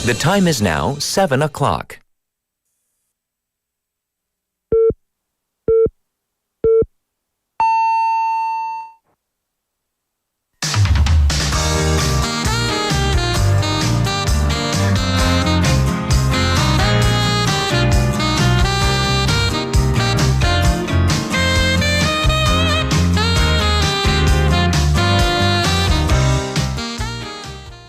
The time is now 7 o'clock.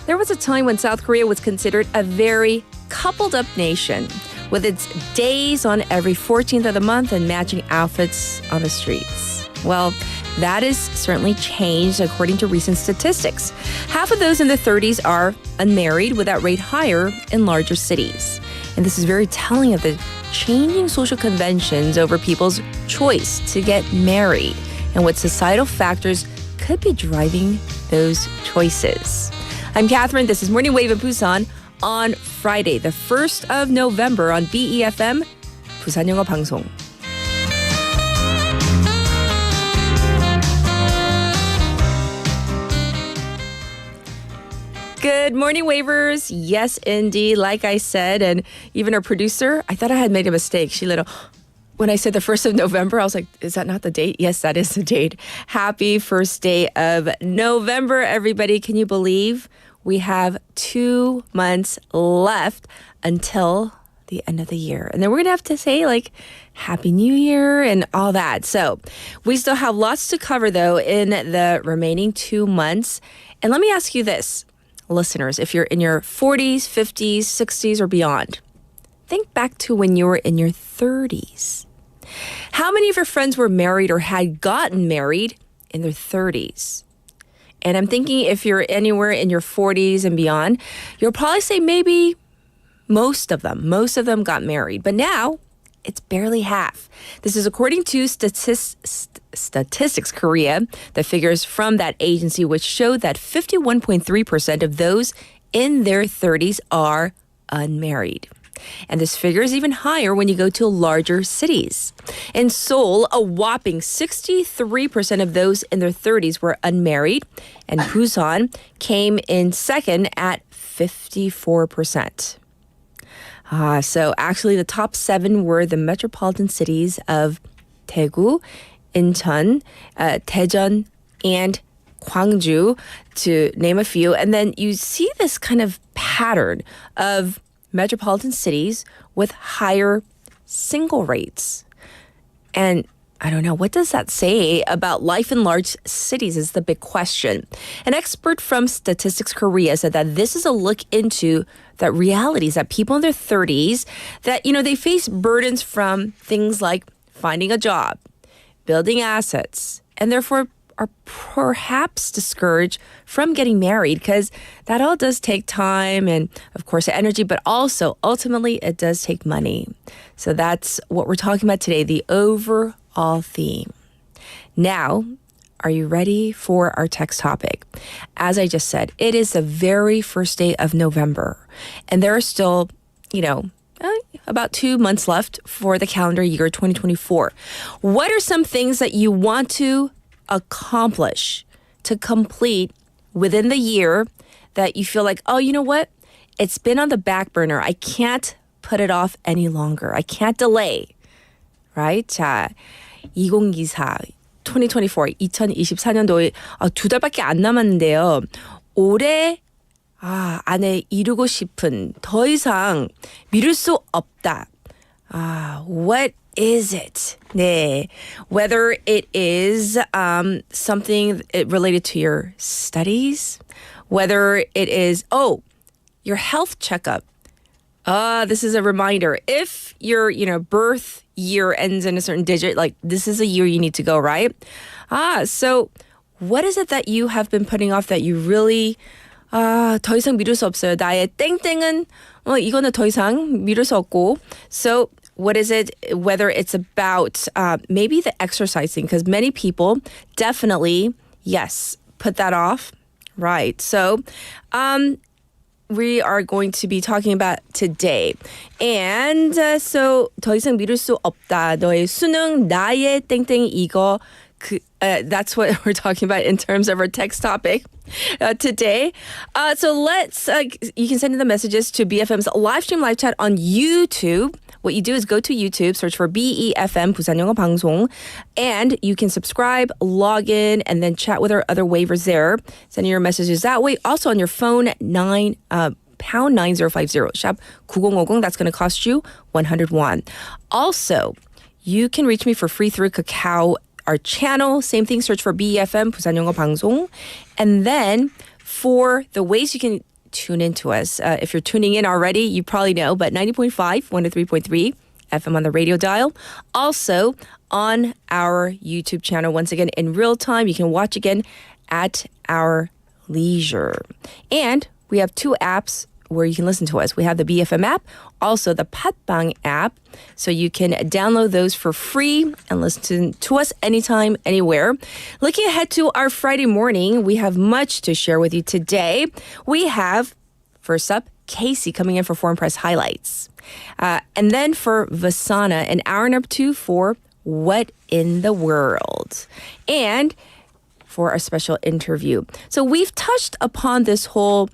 There was a time when South Korea was considered a very coupled-up nation, with its days on every 14th of the month and matching outfits on the streets. Well, that has certainly changed according to recent statistics. Half of those in their 30s are unmarried, with that rate higher in larger cities. And this is very telling of the changing social conventions over people's choice to get married and what societal factors could be driving those choices. I'm Catherine. This is Morning Wave in Busan on Friday, the 1st of November on BEFM, 부산 영어 방송. Good morning, Wavers. Yes, indeed. Like I said, and even our producer, I thought I had made a mistake. When I said the 1st of November, I was like, is that not the date? Yes, that is the date. Happy first day of November, everybody. Can you believe we have 2 months left until the end of the year? And then we're going to have to say Happy New Year and all that. So we still have lots to cover, though, in the remaining 2 months. And let me ask you this, listeners, if you're in your 40s, 50s, 60s, or beyond, think back to when you were in your 30s. How many of your friends were married or had gotten married in their 30s? And I'm thinking if you're anywhere in your 40s and beyond, you'll probably say maybe most of them got married. But now it's barely half. This is according to Statistics Korea, the figures from that agency, which showed that 51.3% of those in their 30s are unmarried. And this figure is even higher when you go to larger cities. In Seoul, a whopping 63% of those in their 30s were unmarried, and Busan came in second at 54%. So actually the top 7 were the metropolitan cities of Daegu, Incheon, Daejeon, and Gwangju, to name a few. And then you see this kind of pattern of metropolitan cities with higher single rates. And I don't know, what does that say about life in large cities is the big question. An expert from Statistics Korea said that this is a look into the realities that people in their 30s, that, they face burdens from things like finding a job, building assets, and therefore are perhaps discouraged from getting married, because that all does take time and, of course, energy, but also ultimately it does take money. So that's what we're talking about today, the overall theme. Now, are you ready for our text topic? As I just said, it is the very first day of November, and there are still, about 2 months left for the calendar year 2024. What are some things that you want to accomplish, to complete within the year, that you feel like, oh, you know what? It's been on the back burner. I can't put it off any longer. I can't delay. Right? 자, 2024, 2024, 2024년도에 2달밖에 안 남았는데요. 올해 안에 이루고 싶은, 더 이상 미룰 수 없다. What is it? 네. Whether it is something related to your studies, whether it is, your health checkup. This is a reminder. If your, birth year ends in a certain digit, this is a year you need to go, right? So what is it that you have been putting off that you really 더 이상 미룰 수 없어요. 나의 땡땡은 이거는 더 이상 미룰 수 없고. So what is it? Whether it's about maybe the exercising, because many people definitely, yes, put that off. Right. So we are going to be talking about today. And so 더 이상 미룰 수 없다. 너의 수능, 나의 땡땡 이거 That's what we're talking about in terms of our text topic today. So let's, you can send in the messages to BFM's live stream live chat on YouTube. What you do is go to YouTube, search for BEFM 부산 영어 방송, and you can subscribe, log in, and then chat with our other waivers there. Send your messages that way. Also on your phone, pound 9050, shop 9050. That's going to cost you 100 won. Also, you can reach me for free through Kakao, our channel. Same thing, search for BEFM 부산 영어 방송. And then for the ways you can tune into us, if you're tuning in already, you probably know, but 90.5, 103.3 FM on the radio dial. Also on our YouTube channel, once again, in real time, you can watch again at our leisure. And we have two apps where you can listen to us. We have the BFM app, also the Patbang app. So you can download those for free and listen to us anytime, anywhere. Looking ahead to our Friday morning, we have much to share with you today. We have, first up, Casey coming in for Foreign Press Highlights. And then for Vasana, an hour number 2 for What in the World. And for our special interview. So we've touched upon this whole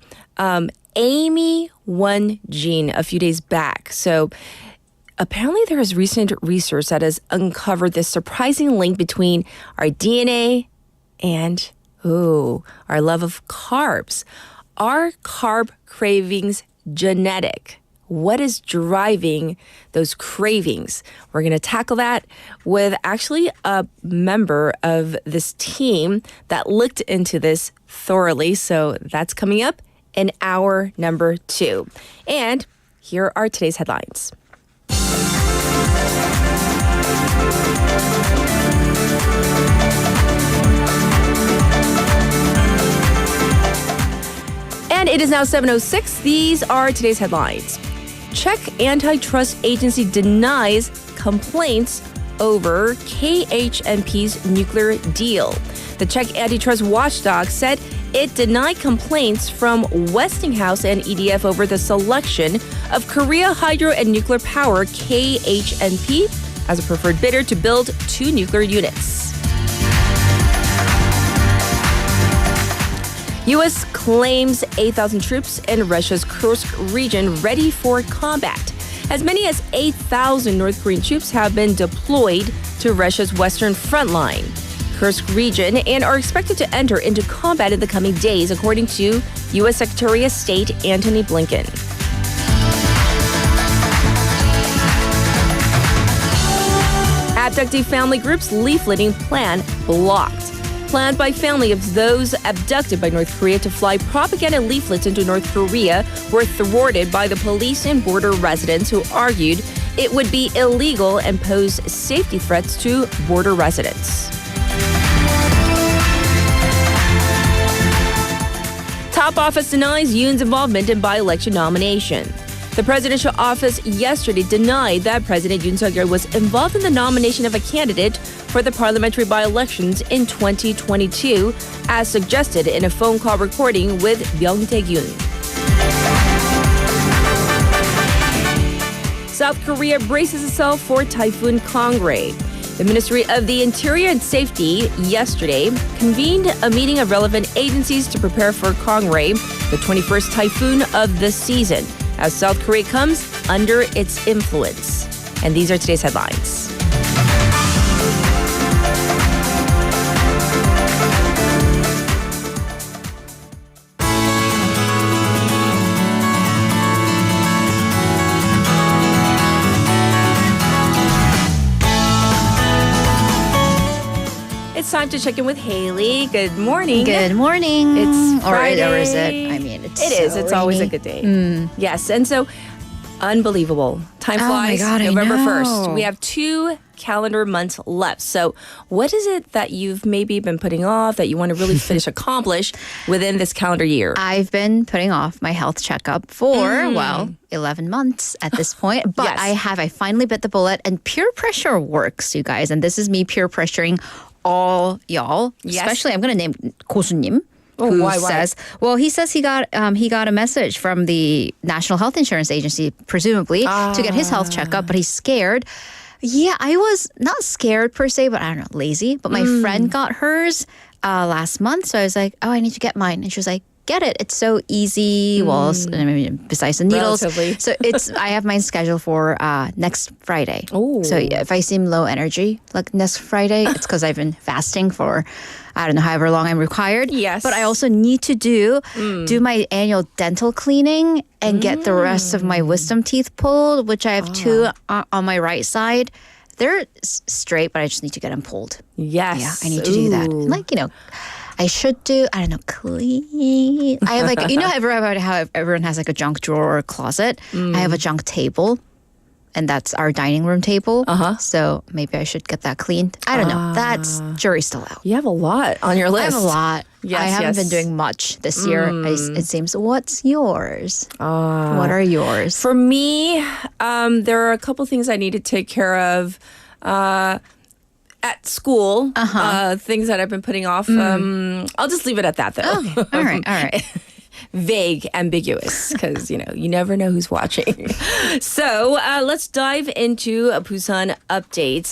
Amy One gene a few days back. So apparently there is recent research that has uncovered this surprising link between our DNA and our love of carbs. Are carb cravings genetic? What is driving those cravings? We're going to tackle that with actually a member of this team that looked into this thoroughly. So that's coming up in hour number 2. And here are today's headlines. And it is now 7:06. These are today's headlines. Czech antitrust agency denies complaints over KHNP's nuclear deal. The Czech antitrust watchdog said it denied complaints from Westinghouse and EDF over the selection of Korea Hydro and Nuclear Power KHNP as a preferred bidder to build 2 nuclear units. U.S. claims 8,000 troops in Russia's Kursk region ready for combat. As many as 8,000 North Korean troops have been deployed to Russia's western front line, Kursk region, and are expected to enter into combat in the coming days, according to U.S. Secretary of State Antony Blinken. Abductee family groups leafleting plan blocked. Planned by family of those abducted by North Korea to fly propaganda leaflets into North Korea were thwarted by the police and border residents who argued it would be illegal and pose safety threats to border residents. Top office denies Yoon's involvement in by-election nomination. The presidential office yesterday denied that President Yoon Suk-yeol was involved in the nomination of a candidate for the parliamentary by-elections in 2022, as suggested in a phone call recording with Byung Tae-gyun. South Korea braces itself for Typhoon Kangri. The Ministry of the Interior and Safety yesterday convened a meeting of relevant agencies to prepare for Kangri, the 21st typhoon of the season, as South Korea comes under its influence. And these are today's headlines. It's time to check in with Haley. Good morning. Good morning. It's Friday. Or is it? I mean, It is. It's always a good day. Yes. And so, unbelievable. Time Oh my flies. God, I November know. 1st. We have 2 calendar months left. So what is it that you've maybe been putting off that you want to really finish accomplish within this calendar year? I've been putting off my health checkup for, 11 months at this point. But Yes. I finally bit the bullet, and peer pressure works, you guys. And this is me peer pressuring all y'all. Yes. Especially, I'm going to name 고수님. Who why? says, well, he says he got a message from the National Health Insurance Agency, presumably, to get his health checkup, but he's scared. Yeah, I was not scared per se, but I don't know, lazy. But my friend got hers last month. So I was like, oh, I need to get mine. And she was like, get it. It's so easy. Well, I mean, besides the needles. Relatively. So I have mine scheduled for next Friday. Oh. So yeah, if I seem low energy like next Friday, it's because I've been fasting for, I don't know, however long I'm required. Yes. But I also need to do my annual dental cleaning and get the rest of my wisdom teeth pulled, which I have two on my right side. They're straight, but I just need to get them pulled. Yes. Yeah, I need to do that. Ooh. Like, I should do, I don't know, clean. I have like, how everyone has like a junk drawer or closet. I have a junk table, and that's our dining room table. So maybe I should get that cleaned. I don't know. That's jury's still out. You have a lot on your list. I have a lot. Yes, I haven't yes. been doing much this year. It seems. What's yours? What are yours? For me, there are a couple things I need to take care of at school. Things that I've been putting off. I'll just leave it at that, though. Okay. All right. Vague, ambiguous, because you never know who's watching. So let's dive into Busan updates.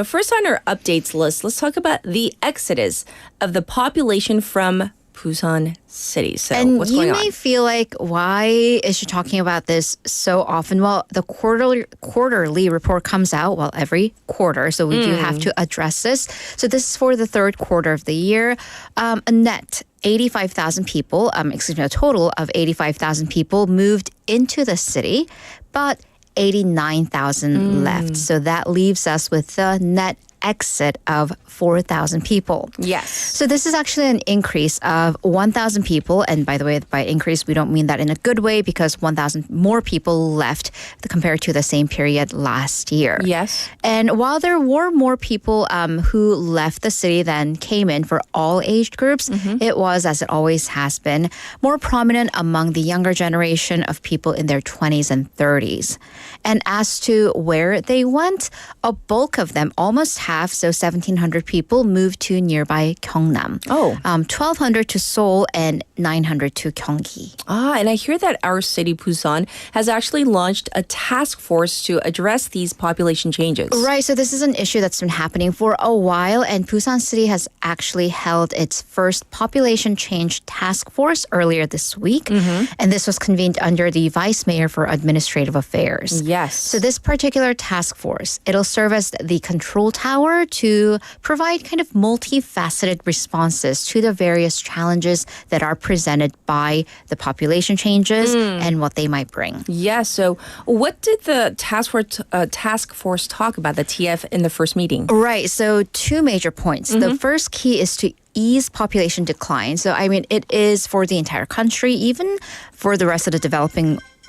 First on our updates list, let's talk about the exodus of the population from Busan City. So And what's you going may on? feel like, why is she talking about this so often? Well, the quarterly report comes out, every quarter. So we do have to address this. So this is for the third quarter of the year. A net 85,000 people, a total of 85,000 people moved into the city, but 89,000 left. So that leaves us with the net exit of 4,000 people. Yes. So this is actually an increase of 1,000 people. And by the way, by increase, we don't mean that in a good way, because 1,000 more people left compared to the same period last year. Yes. And while there were more people who left the city than came in for all age groups, it was, as it always has been, more prominent among the younger generation of people in their 20s and 30s. And as to where they went, a bulk of them, almost half, so 1,700 people, moved to nearby Gyeongnam. 1,200 to Seoul and 900 to Gyeonggi. And I hear that our city, Busan, has actually launched a task force to address these population changes. Right, so this is an issue that's been happening for a while, and Busan City has actually held its first population change task force earlier this week, and this was convened under the Vice Mayor for Administrative Affairs. Yes. So this particular task force, it'll serve as the control tower to provide kind of multifaceted responses to the various challenges that are presented by the population changes and what they might bring. Yeah, so what did the task force talk about, the TF, in the first meeting? Right, so two major points. The first key is to ease population decline. So, I mean, it is for the entire country, even for the rest of the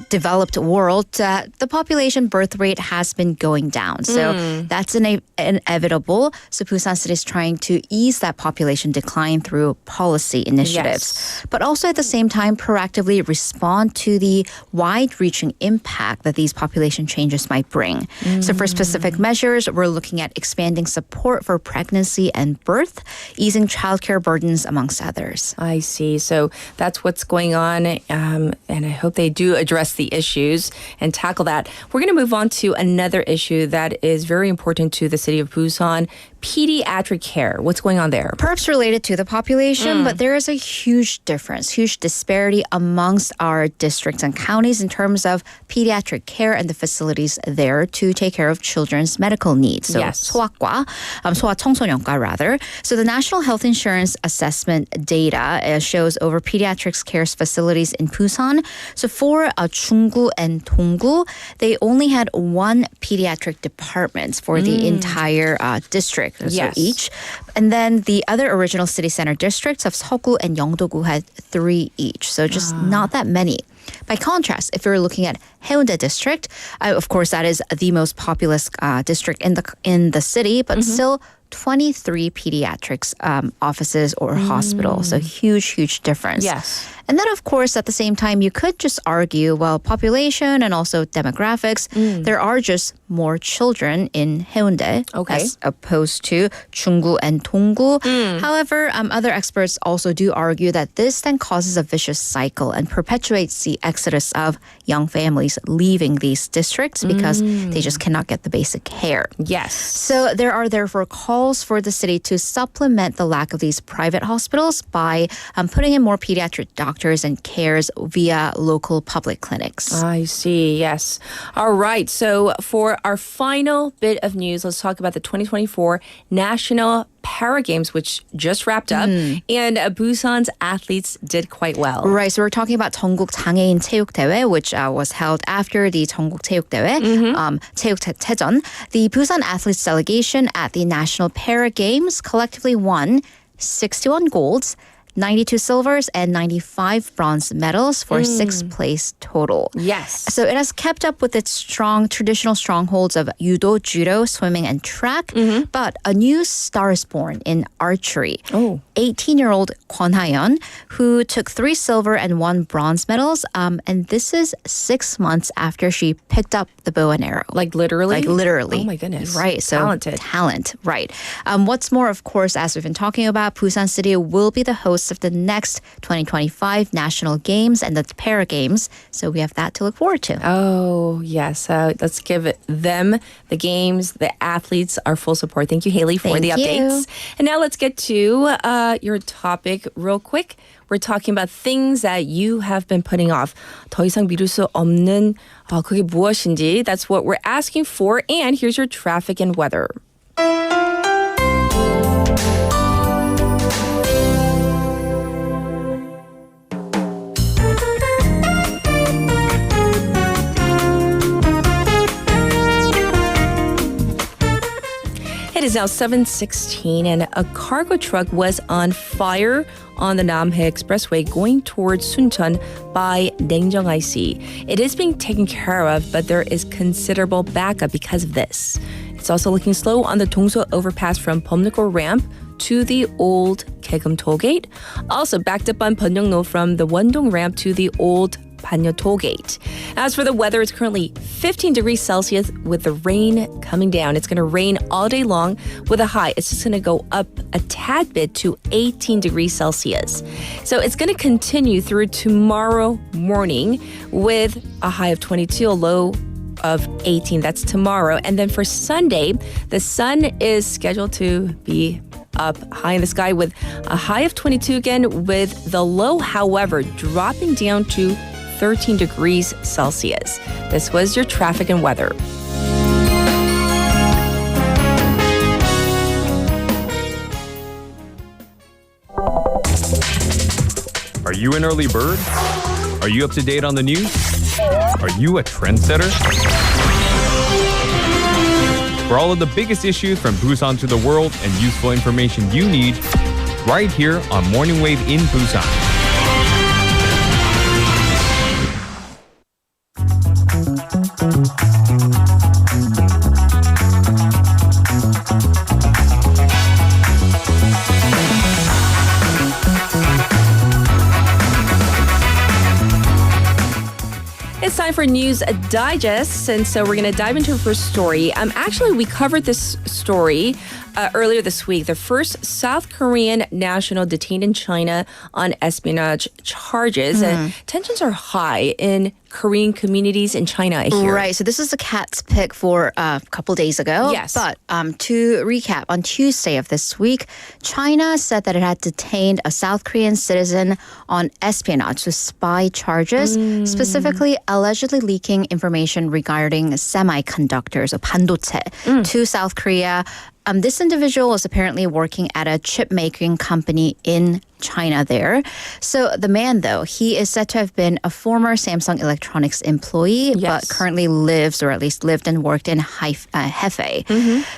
developed world, the population birth rate has been going down. So that's inevitable. So Busan City is trying to ease that population decline through policy initiatives. Yes. But also at the same time, proactively respond to the wide-reaching impact that these population changes might bring. So for specific measures, we're looking at expanding support for pregnancy and birth, easing childcare burdens, amongst others. I see. So that's what's going on, and I hope they do address the issues and tackle that. We're going to move on to another issue that is very important to the city of Busan, pediatric care. What's going on there? Perhaps related to the population, but there is a huge difference, huge disparity amongst our districts and counties in terms of pediatric care and the facilities there to take care of children's medical needs. So Yes. 소아청소년과 rather. So the National Health Insurance Assessment data shows over pediatrics care facilities in Busan. So for Chunggu and Donggu, they only had one pediatric department for the entire district. So Yes. each. And then the other original city center districts of Seoggu and Yeongdo-gu had 3 each. So just not that many. By contrast, if you're looking at Haeundae district, of course that is the most populous district in the city, but still 23 pediatrics offices or hospitals. So huge difference. Yes. And then, of course, at the same time, you could just argue, well, population and also demographics, there are just more children in Haeundae as opposed to Chunggu and Donggu. However, other experts also do argue that this then causes a vicious cycle and perpetuates the exodus of young families leaving these districts because they just cannot get the basic care. Yes. So there are therefore calls for the city to supplement the lack of these private hospitals by putting in more pediatric doctors and cares via local public clinics. I see, yes. All right, so for our final bit of news, let's talk about the 2024 National Para Games, which just wrapped up, and Busan's athletes did quite well. Right, so we're talking about 전국 장애인 체육대회, which was held after the 전국 체육대회, 체육대전. The Busan athletes delegation at the National Para Games collectively won 61 golds, 92 silvers and 95 bronze medals for 6th place total. Yes. So it has kept up with its traditional strongholds of judo, swimming, and track. But a new star is born in archery. 18-year-old Kwon Ha-yeon, who took 3 silver and 1 bronze medals. And this is 6 months after she picked up the bow and arrow. Like literally? Like literally. Oh my goodness. Right. So Talented. Talent. Right. What's more, of course, as we've been talking about, Busan City will be the host of the next 2025 National Games and the Para Games. So we have that to look forward to. Oh, yes. Let's give them, the games, the athletes, our full support. Thank you, Haley, for Thank the you. updates. And now let's get to your topic real quick. We're talking about things that you have been putting off. 더 이상 미룰 수 없는 그게 무엇인지. That's what we're asking for. And here's your traffic and weather. It is now 7:16 and a cargo truck was on fire on the Namhae Expressway going towards Suncheon by Naengjeong IC. It is being taken care of, but there is considerable backup because of this. It's also looking slow on the Dongso overpass from Bomnukgo ramp to the old Kaegum tollgate. Also backed up on Pyeongno from the Wondong ramp to the old Panyo tollgate. As for the weather, it's currently 15 degrees Celsius with the rain coming down. It's going to rain all day long with a high. It's just going to go up a tad bit to 18 degrees Celsius. So it's going to continue through tomorrow morning with a high of 22, a low of 18. That's tomorrow. And then for Sunday, the sun is scheduled to be up high in the sky with a high of 22 again, with the low, however, dropping down to 13 degrees Celsius. This was your traffic and weather. Are you an early bird? Are you up to date on the news? Are you a trendsetter? For all of the biggest issues from Busan to the world and useful information you need, right here on Morning Wave in Busan. It's time for News Digest, and so we're going to dive into our first story. Actually, we covered this story earlier this week. The first South Korean national detained in China on espionage charges. And tensions are high in Korean communities in China, I hear. Right. So this is a cat's pick for a couple days ago. Yes. But to recap, on Tuesday of this week, China said that it had detained a South Korean citizen on espionage, so spy charges, specifically allegedly leaking information regarding semiconductors, or 반도체, to South Korea. This individual was apparently working at a chip-making company in China there. So the man, though, he is said to have been a former Samsung Electronics employee, but currently lives, or at least lived and worked in Hefei.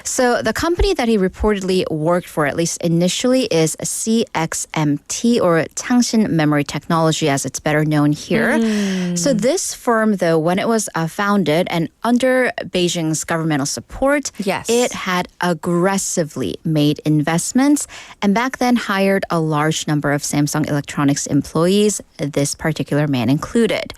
So the company that he reportedly worked for, at least initially, is CXMT, or Changshin Memory Technology, as it's better known here. So this firm, though, when it was founded and under Beijing's governmental support, it had aggressively made investments and back then hired a large number of Samsung Electronics employees, this particular man included.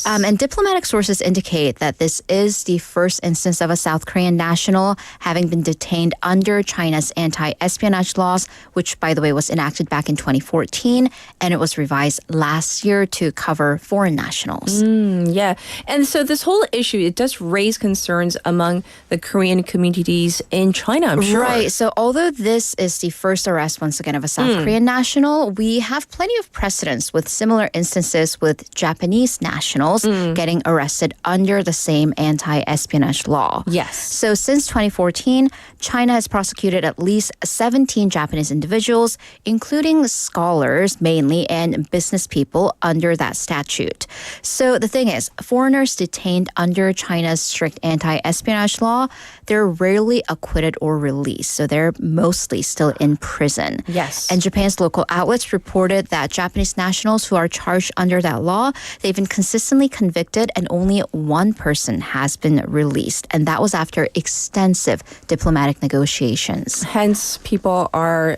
And diplomatic sources indicate that this is the first instance of a South Korean national having been detained under China's anti-espionage laws, which, by the way, was enacted back in 2014, and it was revised last year to cover foreign nationals. And so this whole issue, it does raise concerns among the Korean communities in China, I'm sure. Right. So although this is the first arrest, once again, of a South Korean national, we have plenty of precedents with similar instances with Japanese nationals getting arrested under the same anti-espionage law. So since 2014, China has prosecuted at least 17 Japanese individuals, including scholars mainly and business people under that statute. So the thing is, foreigners detained under China's strict anti-espionage law, they're rarely acquitted or released. So they're mostly still in prison. And Japan's local outlets reported that Japanese nationals who are charged under that law, they've been consistently convicted and only one person has been released. And that was after extensive diplomatic negotiations. Hence, people are,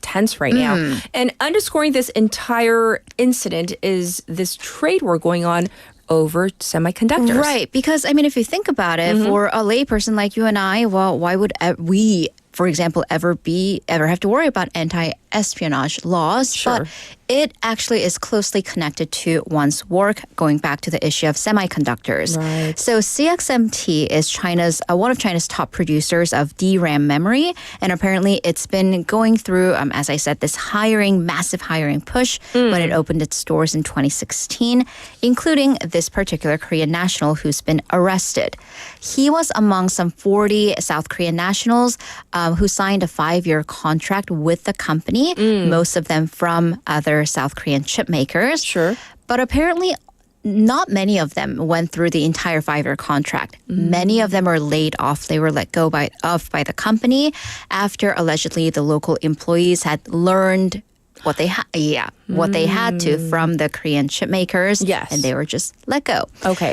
tense right now. And underscoring this entire incident is this trade war going on over semiconductors. Right. Because, if you think about it, for a layperson like you and I, well, why would we, for example, ever have to worry about anti-espionage laws? But it actually is closely connected to one's work, going back to the issue of semiconductors. So CXMT is one of China's top producers of DRAM memory, and apparently it's been going through, as I said, this massive hiring push when it opened its doors in 2016, including this particular Korean national who's been arrested. He was among some 40 South Korean nationals who signed a 5-year contract with the company, most of them from other South Korean chip makers. But apparently not many of them went through the entire 5-year contract. Many of them were laid off. They were let go by the company after allegedly the local employees had learned what they had to from the Korean chip makers, and they were just let go.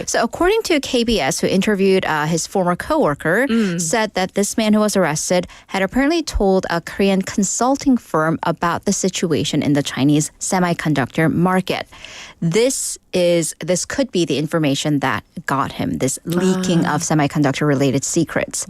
So according to KBS, who interviewed his former coworker, said that this man who was arrested had apparently told a Korean consulting firm about the situation in the Chinese semiconductor market. This could be the information that got him this leaking of semiconductor-related secrets.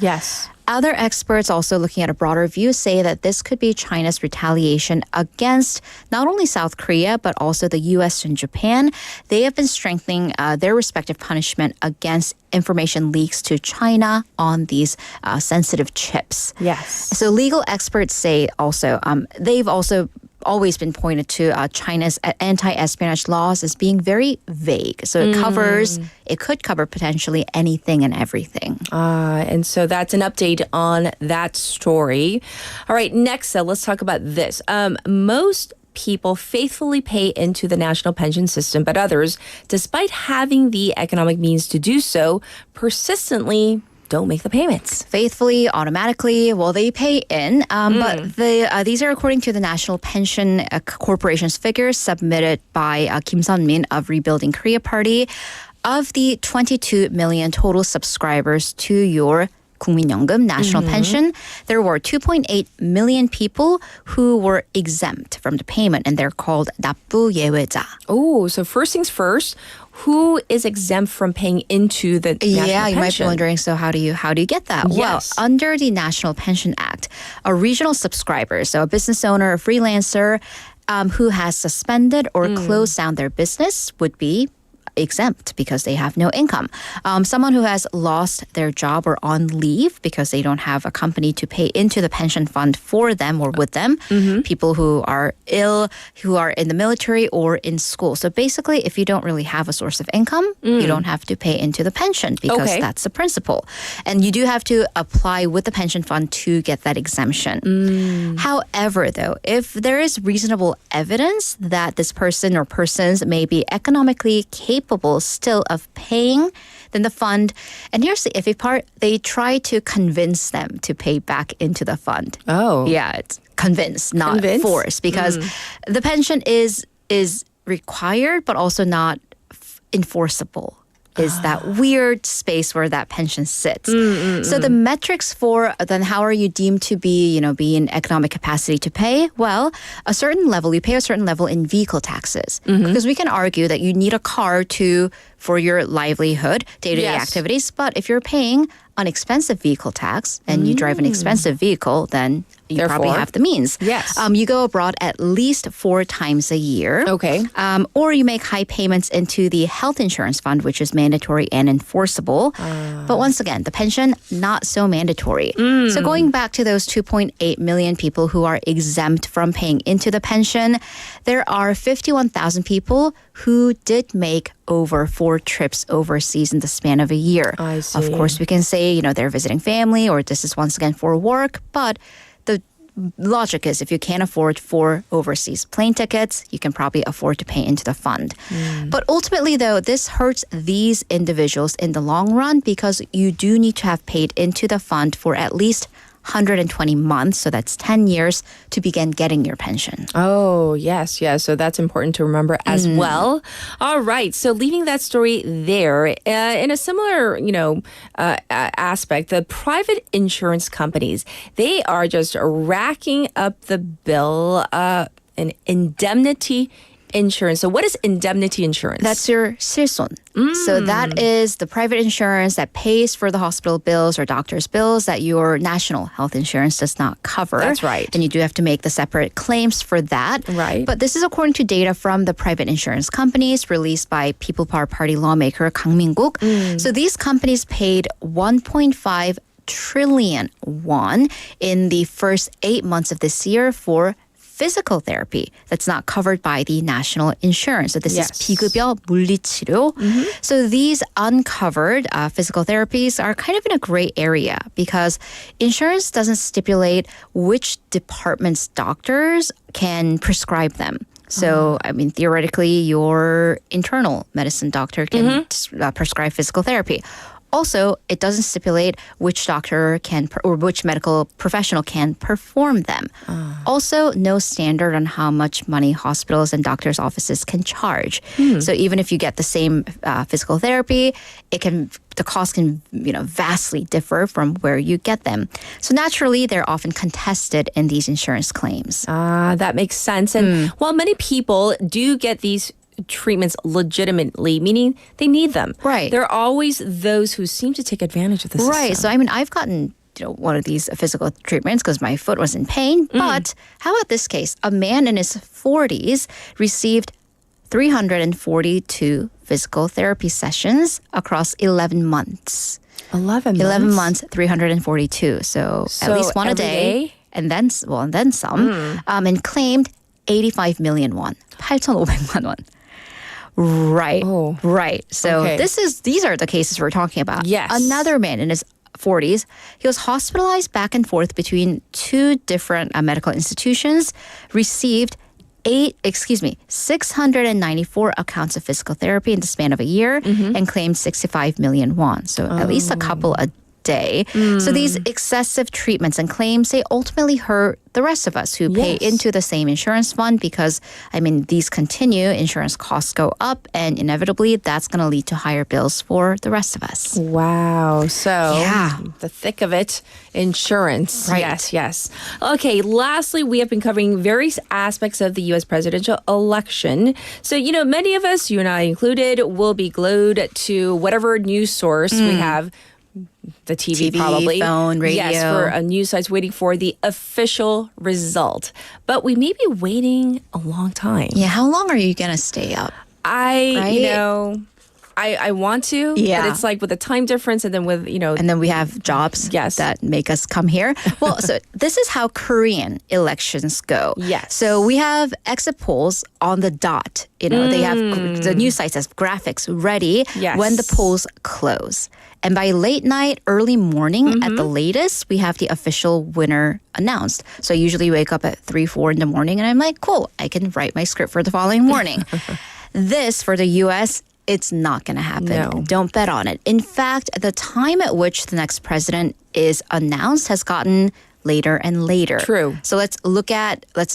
Other experts also looking at a broader view say that this could be China's retaliation against not only South Korea, but also the U.S. and Japan. They have been strengthening their respective punishment against information leaks to China on these sensitive chips. So legal experts say also, they've also always been pointed to China's anti-espionage laws as being very vague. So it could cover potentially anything and everything. And so that's an update on that story. All right, next, let's talk about this. Most people faithfully pay into the national pension system, but others, despite having the economic means to do so, persistently don't make the payments. Faithfully, automatically, well, they pay in. But these are according to the National Pension Corporation's figures submitted by Kim Sun-min of Rebuilding Korea Party. Of the 22 million total subscribers to your 국민연금, national pension, there were 2.8 million people who were exempt from the payment, and they're called 납부 예외자. Oh, so first things first, who is exempt from paying into the national pension? You might be wondering, so how do you get that? Well, under the National Pension Act, a regional subscriber, so a business owner, a freelancer, who has suspended or closed down their business would be exempt because they have no income. Someone who has lost their job or on leave because they don't have a company to pay into the pension fund for them or with them. People who are ill, who are in the military or in school. So basically, if you don't really have a source of income, you don't have to pay into the pension because that's the principle. And you do have to apply with the pension fund to get that exemption. However, though, if there is reasonable evidence that this person or persons may be economically capable still of paying, then the fund, and here's the iffy part, they try to convince them to pay back into the fund. Oh. Yeah, it's convince, not force, because the pension is required but also not enforceable. Is that weird space where that pension sits. So the metrics for then how are you deemed to be, be in economic capacity to pay? Well, a certain level, you pay a certain level in vehicle taxes. Because we can argue that you need a car for your livelihood, day-to-day activities. But if you're paying an expensive vehicle tax and you drive an expensive vehicle, then you probably have the means. Yes. You go abroad at least 4 times a year. Okay. Or you make high payments into the health insurance fund, which is mandatory and enforceable. But once again, the pension, not so mandatory. So going back to those 2.8 million people who are exempt from paying into the pension, there are 51,000 people who did make over 4 trips overseas in the span of a year. I see. Of course, we can say, they're visiting family or this is once again for work, but the logic is if you can't afford 4 overseas plane tickets, you can probably afford to pay into the fund. But ultimately, though, this hurts these individuals in the long run because you do need to have paid into the fund for at least 120 months, so that's 10 years to begin getting your pension. Oh, yes. So that's important to remember as well. All right. So leaving that story there, in a similar, aspect, the private insurance companies, they are just racking up the bill in indemnity insurance. So what is indemnity insurance? That's your 실손. So that is the private insurance that pays for the hospital bills or doctor's bills that your national health insurance does not cover. That's right. And you do have to make the separate claims for that. Right. But this is according to data from the private insurance companies released by People Power Party lawmaker Kang Min-guk. So these companies paid 1.5 trillion won in the first 8 months of this year for physical therapy that's not covered by the national insurance. So this is 비급여 물리치료. So these uncovered physical therapies are kind of in a gray area because insurance doesn't stipulate which department's doctors can prescribe them. So, theoretically, your internal medicine doctor can prescribe physical therapy. Also, it doesn't stipulate which doctor can or which medical professional can perform them. Also, no standard on how much money hospitals and doctors' offices can charge. So even if you get the same physical therapy, the cost can vastly differ from where you get them. So naturally, they're often contested in these insurance claims. That makes sense. And while many people do get these treatments legitimately, meaning they need them. Right. There are always those who seem to take advantage of the system. Right. So, I've gotten one of these physical treatments because my foot was in pain. But how about this case? A man in his 40s received 342 physical therapy sessions across 11 months. 11 months? 11 months, 342. So at least one a day. And then some. And claimed 85 million won. 8,500만 won. Right. Oh. Right. So these are the cases we're talking about. Yes. Another man in his 40s, he was hospitalized back and forth between 2 different medical institutions, received 694 accounts of physical therapy in the span of a year, and claimed 65 million won. So at least a couple a day. So these excessive treatments and claims, they ultimately hurt the rest of us who pay into the same insurance fund because, these continue, insurance costs go up, and inevitably that's going to lead to higher bills for the rest of us. Wow. So the thick of it, insurance. Right. Yes. Okay, lastly, we have been covering various aspects of the U.S. presidential election. So, many of us, you and I included, will be glued to whatever news source we have. The TV probably. Phone, radio. Yes, for a news site's waiting for the official result. But we may be waiting a long time. Yeah, how long are you going to stay up? I want to, Yeah. but it's like with the time difference and then with, And then we have jobs Yes. that make us come here. Well, so this is how Korean elections go. Yes. So we have exit polls on the dot. They have the news sites have graphics ready Yes. when the polls close. And by late night, early morning at the latest, we have the official winner announced. So I usually wake up at 3, 4 in the morning and I'm like, cool, I can write my script for the following morning. This for the US, it's not going to happen. No. Don't bet on it. In fact, the time at which the next president is announced has gotten later and later. True. So let's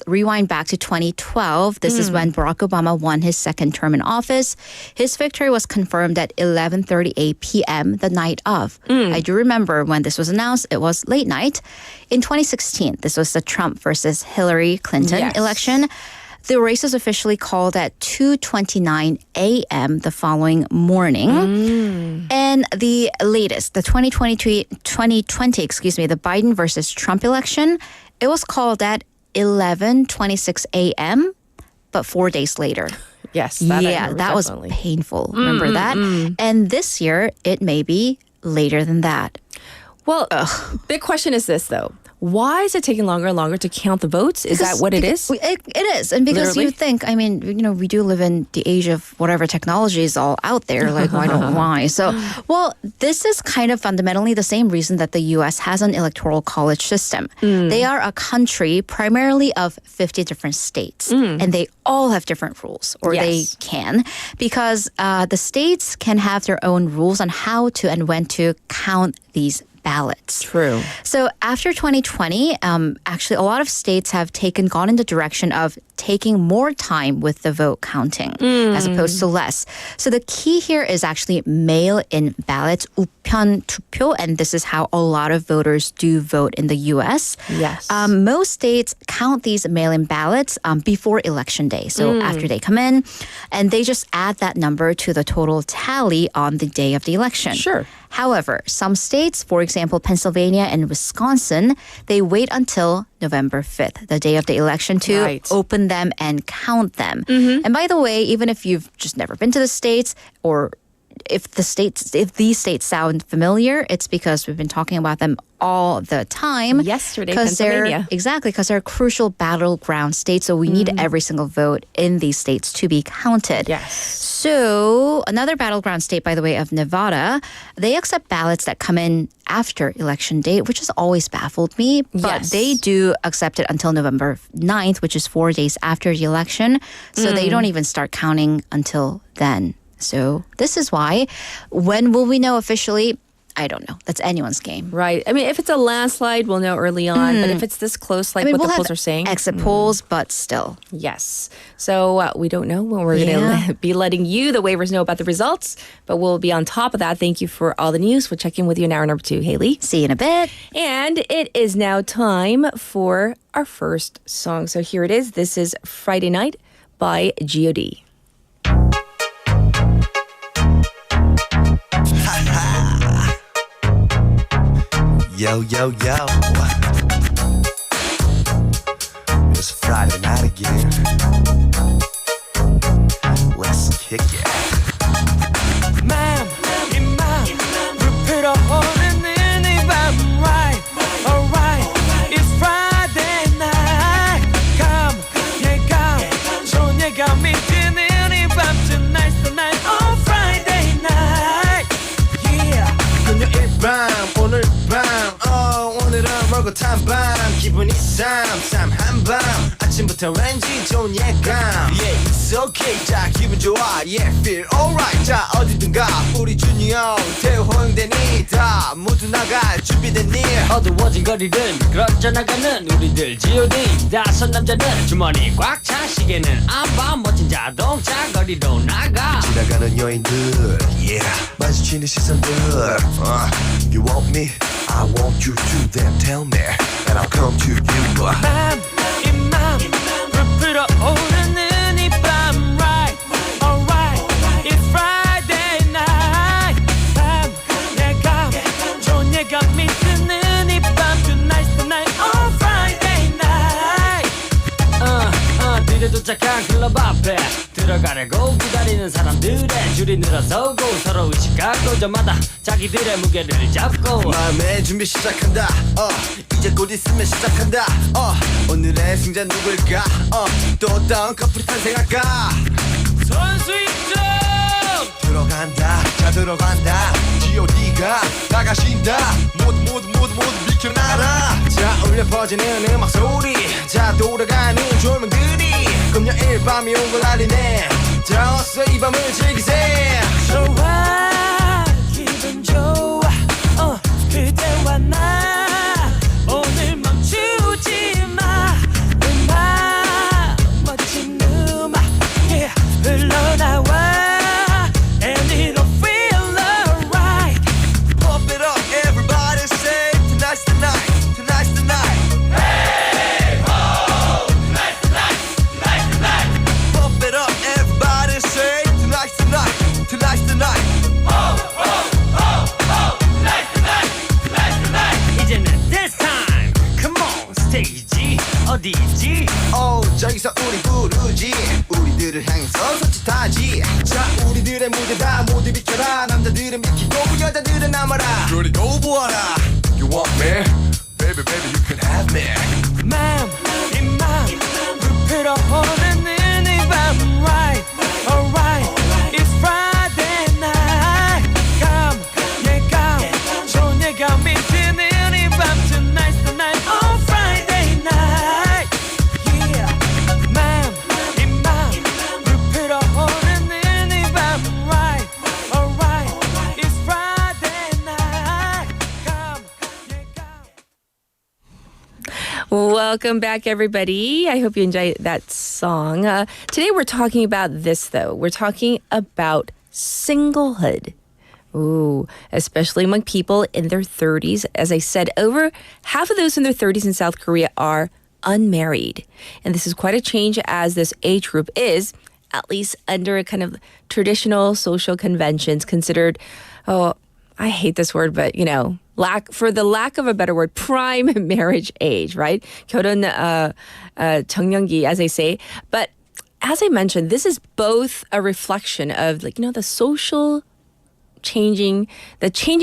rewind back to 2012. This is when Barack Obama won his second term in office. His victory was confirmed at 11:38 p.m. the night of. I do remember when this was announced, it was late night. In 2016, this was the Trump versus Hillary Clinton Yes. election. The race was officially called at 2:29 a.m. the following morning. And the latest, the 2020, the Biden versus Trump election, it was called at 11:26 a.m., but 4 days later. Yes. That I remember, that was definitely. painful. Remember that? And this year, it may be later than that. Well, big question is this, though. Why is it taking longer and longer to count the votes? Is that what it is? It is. And because Literally? you think, we do live in the age of whatever technology is all out there. Like, why? So, well, this is kind of fundamentally the same reason that the U.S. has an electoral college system. They are a country primarily of 50 different states, and they all have different rules, or they Yes. can, because the states can have their own rules on how to and when to count these ballots. True. So after 2020, actually, a lot of states have gone in the direction of taking more time with the vote counting as opposed to less. So the key here is actually mail-in ballots, 우편 투표, and this is how a lot of voters do vote in the U.S. Yes. Most states count these mail-in ballots before election day. So after they come in, and they just add that number to the total tally on the day of the election. Sure. However, some states, for example, Pennsylvania and Wisconsin, they wait until November 5th, the day of the election, to Right. open them and count them. And by the way, even if you've just never been to the States, or if these states sound familiar, it's because we've been talking about them all the time. Yesterday, 'Cause Pennsylvania. because they're crucial battleground states. So we need every single vote in these states to be counted. Yes. So another battleground state, by the way, of Nevada, they accept ballots that come in after election date, which has always baffled me. But Yes. they do accept it until November 9th, which is 4 days after the election. So they don't even start counting until then. So this is why. When will we know officially? I don't know. That's anyone's game. Right. I mean, if it's a landslide, we'll know early on. But if it's this close, like what we'll the have polls are saying. exit polls, but still. Yes. So we don't know when we're going Yeah. to be letting you, the waivers, know about the results. But we'll be on top of that. Thank you for all the news. We'll check in with you in hour number 2, Haley. See you in a bit. And it is now time for our first song. So here it is. This is Friday Night by G.O.D. Yo, yo, yo. It's Friday night again. Let's kick it. 맘, 이맘 불필요 없는 이 밤 right, alright. It's Friday night. Come, 예감, 좋은 예감이 드는 이 밤 tonight's the night on Friday night. Yeah. 금요일 밤, 오늘 밤, 오늘은 멀고 탄 밤, 기분이 쌈한 밤, 아침부터 왠지 좋은 예감. Yeah, it's okay, 자 기분 좋아, yeah, feel alright. 자 어디든가 우리 준이 형, 태우 호영대니 다 모두 나갈 준비됐니? 어두워진 거리를 걸어 나가는 우리들 G.O.D. 다섯 남자는 주머니 꽉 차 시계는 안 봐 멋진 자동차 거리로 나가 지나가는 여인들, yeah, 마주치는 시선들. You want me, I want you to them. Tell me, and I'll come to you. 맘, 이맘 불필요 오르는 이 밤 right, alright. It's Friday night. 밤, 내가 좋은 예감이 드는 이 밤 tonight's the night on Friday night. 뒤에 도착한 조용한 클럽 앞에 들어가려고 기다리는 사람들의 줄이 늘어서고 서로 의식하고 저마다 자기들의 무게를 잡고 마음의 준비 시작한다 이제 곧 있으면 시작한다 오늘의 승자 누굴까 또 어떤 커플이 탄생할까 선수 입장 들어간다 자 들어간다 G.O.D가 나가신다 모두 비켜나라 자 울려 퍼지는 음악 소리 자 돌아가는 조명들이 금요일 밤이 온 걸 알리네 자 어서 이 밤을 즐기세 좋아 기분 좋아 그대와 나 오늘 멈추지 마 음악 멋진 음악 yeah, 흘러나와 and it'll feel alright Pump it up everybody say tonight's the night tonight's the night Hey ho tonight's the night tonight's the night Pump it up everybody say tonight's the night tonight's the night Ho ho ho ho tonight's the night tonight's the night 이제는 this time come on stage 어디지 저기서 우리 부르지 우리들을 향해서 손짓하지 자 우리들의 무대다 모두 비켜라 남자들은 비키고 여자들은 남아라 그리고 보아라 You want me? Baby you can have me 맘, 이맘 불필요하는 이 밤 right, alright It's Friday night Come, 예감 좋은 예감이 드는 이 밤 Tonight's the night on Friday night Yeah 맘, 이맘 불필요하는 이 밤 right, alright It's Friday night Come, 예감 Welcome back, everybody. I hope you enjoyed that song. Today we're talking about this, though. We're talking about singlehood. Ooh, especially among people in their 30s. As I said, over half of those in their 30s in South Korea are unmarried. And this is quite a change as this age group is, at least under a kind of traditional social conventions, considered, I hate this word, but for the lack of a better word, prime marriage age, right? 결혼 정년기, as they say. But as I mentioned, this is both a reflection of the changing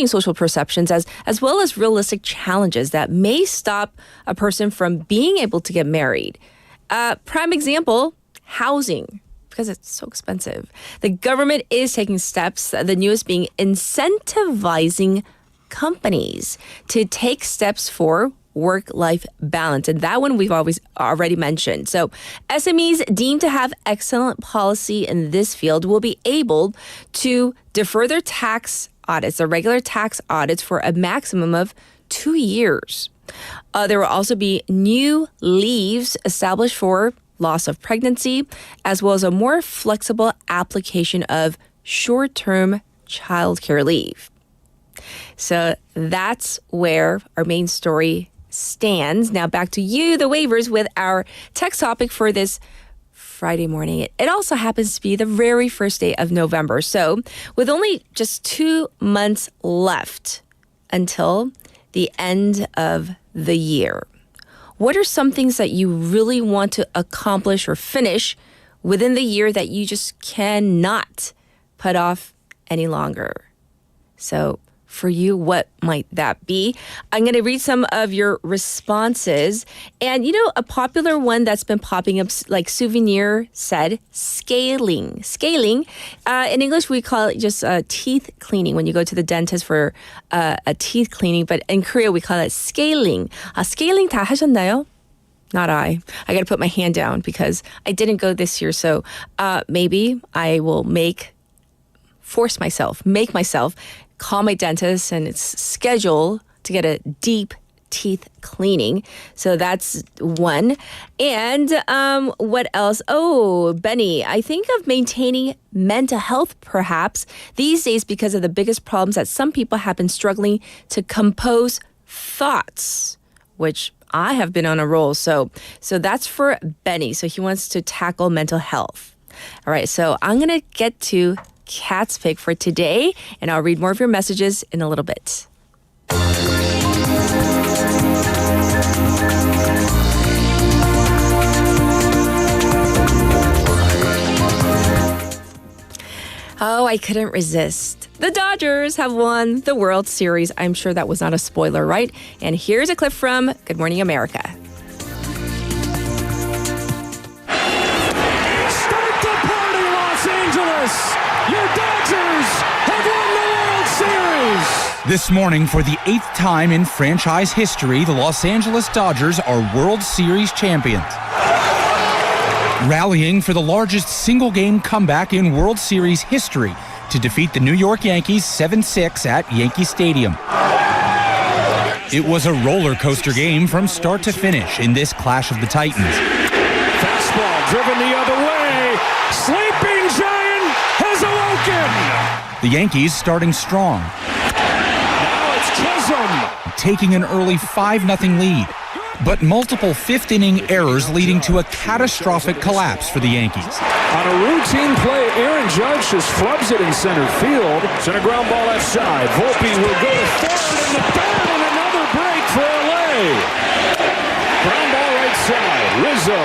social perceptions as well as realistic challenges that may stop a person from being able to get married. Prime example, housing. Because it's so expensive. The government is taking steps, the newest being incentivizing companies to take steps for work-life balance. And that one we've already mentioned. So SMEs deemed to have excellent policy in this field will be able to defer their tax audits, their regular tax audits, for a maximum of 2 years. There will also be new leaves established for loss of pregnancy, as well as a more flexible application of short-term childcare leave. So that's where our main story stands. Now back to you, the waivers, with our text topic for this Friday morning. It also happens to be the very first day of November. So with only just 2 months left until the end of the year, what are some things that you really want to accomplish or finish within the year that you just cannot put off any longer? So for you, what might that be? I'm going to read some of your responses. And, a popular one that's been popping up, like Souvenir said, scaling. Scaling, in English, we call it just teeth cleaning when you go to the dentist for a teeth cleaning. But in Korea, we call it scaling. Scaling 다 하셨나요? Not I. I got to put my hand down because I didn't go this year. So maybe I will make myself call my dentist and it's scheduled to get a deep teeth cleaning. So that's one. And what else? Oh, Benny, I think of maintaining mental health perhaps these days because of the biggest problems that some people have been struggling to compose thoughts, which I have been on a roll. So that's for Benny. So he wants to tackle mental health. All right, so I'm going to get to Kat's pick for today, and I'll read more of your messages in a little bit. Oh, I couldn't resist. The Dodgers have won the World Series. I'm sure that was not a spoiler, right? And here's a clip from Good Morning America. Start the party, Los Angeles! Your Dodgers have won the World Series! This morning, for the 8th time in franchise history, the Los Angeles Dodgers are World Series champions. Rallying for the largest single-game comeback in World Series history to defeat the New York Yankees 7-6 at Yankee Stadium. It was a roller coaster game from start to finish in this clash of the Titans. Fastball driven the other way. Sleeping Giant has awoken. The Yankees starting strong, Now it's Chisholm. taking an early 5-0 lead, but multiple fifth-inning errors leading to a catastrophic collapse for the Yankees. On a routine play, Aaron Judge just flubs it in center field. Center ground ball left side. Volpe will go to third in the third and another break for LA. Ground ball right side. Rizzo.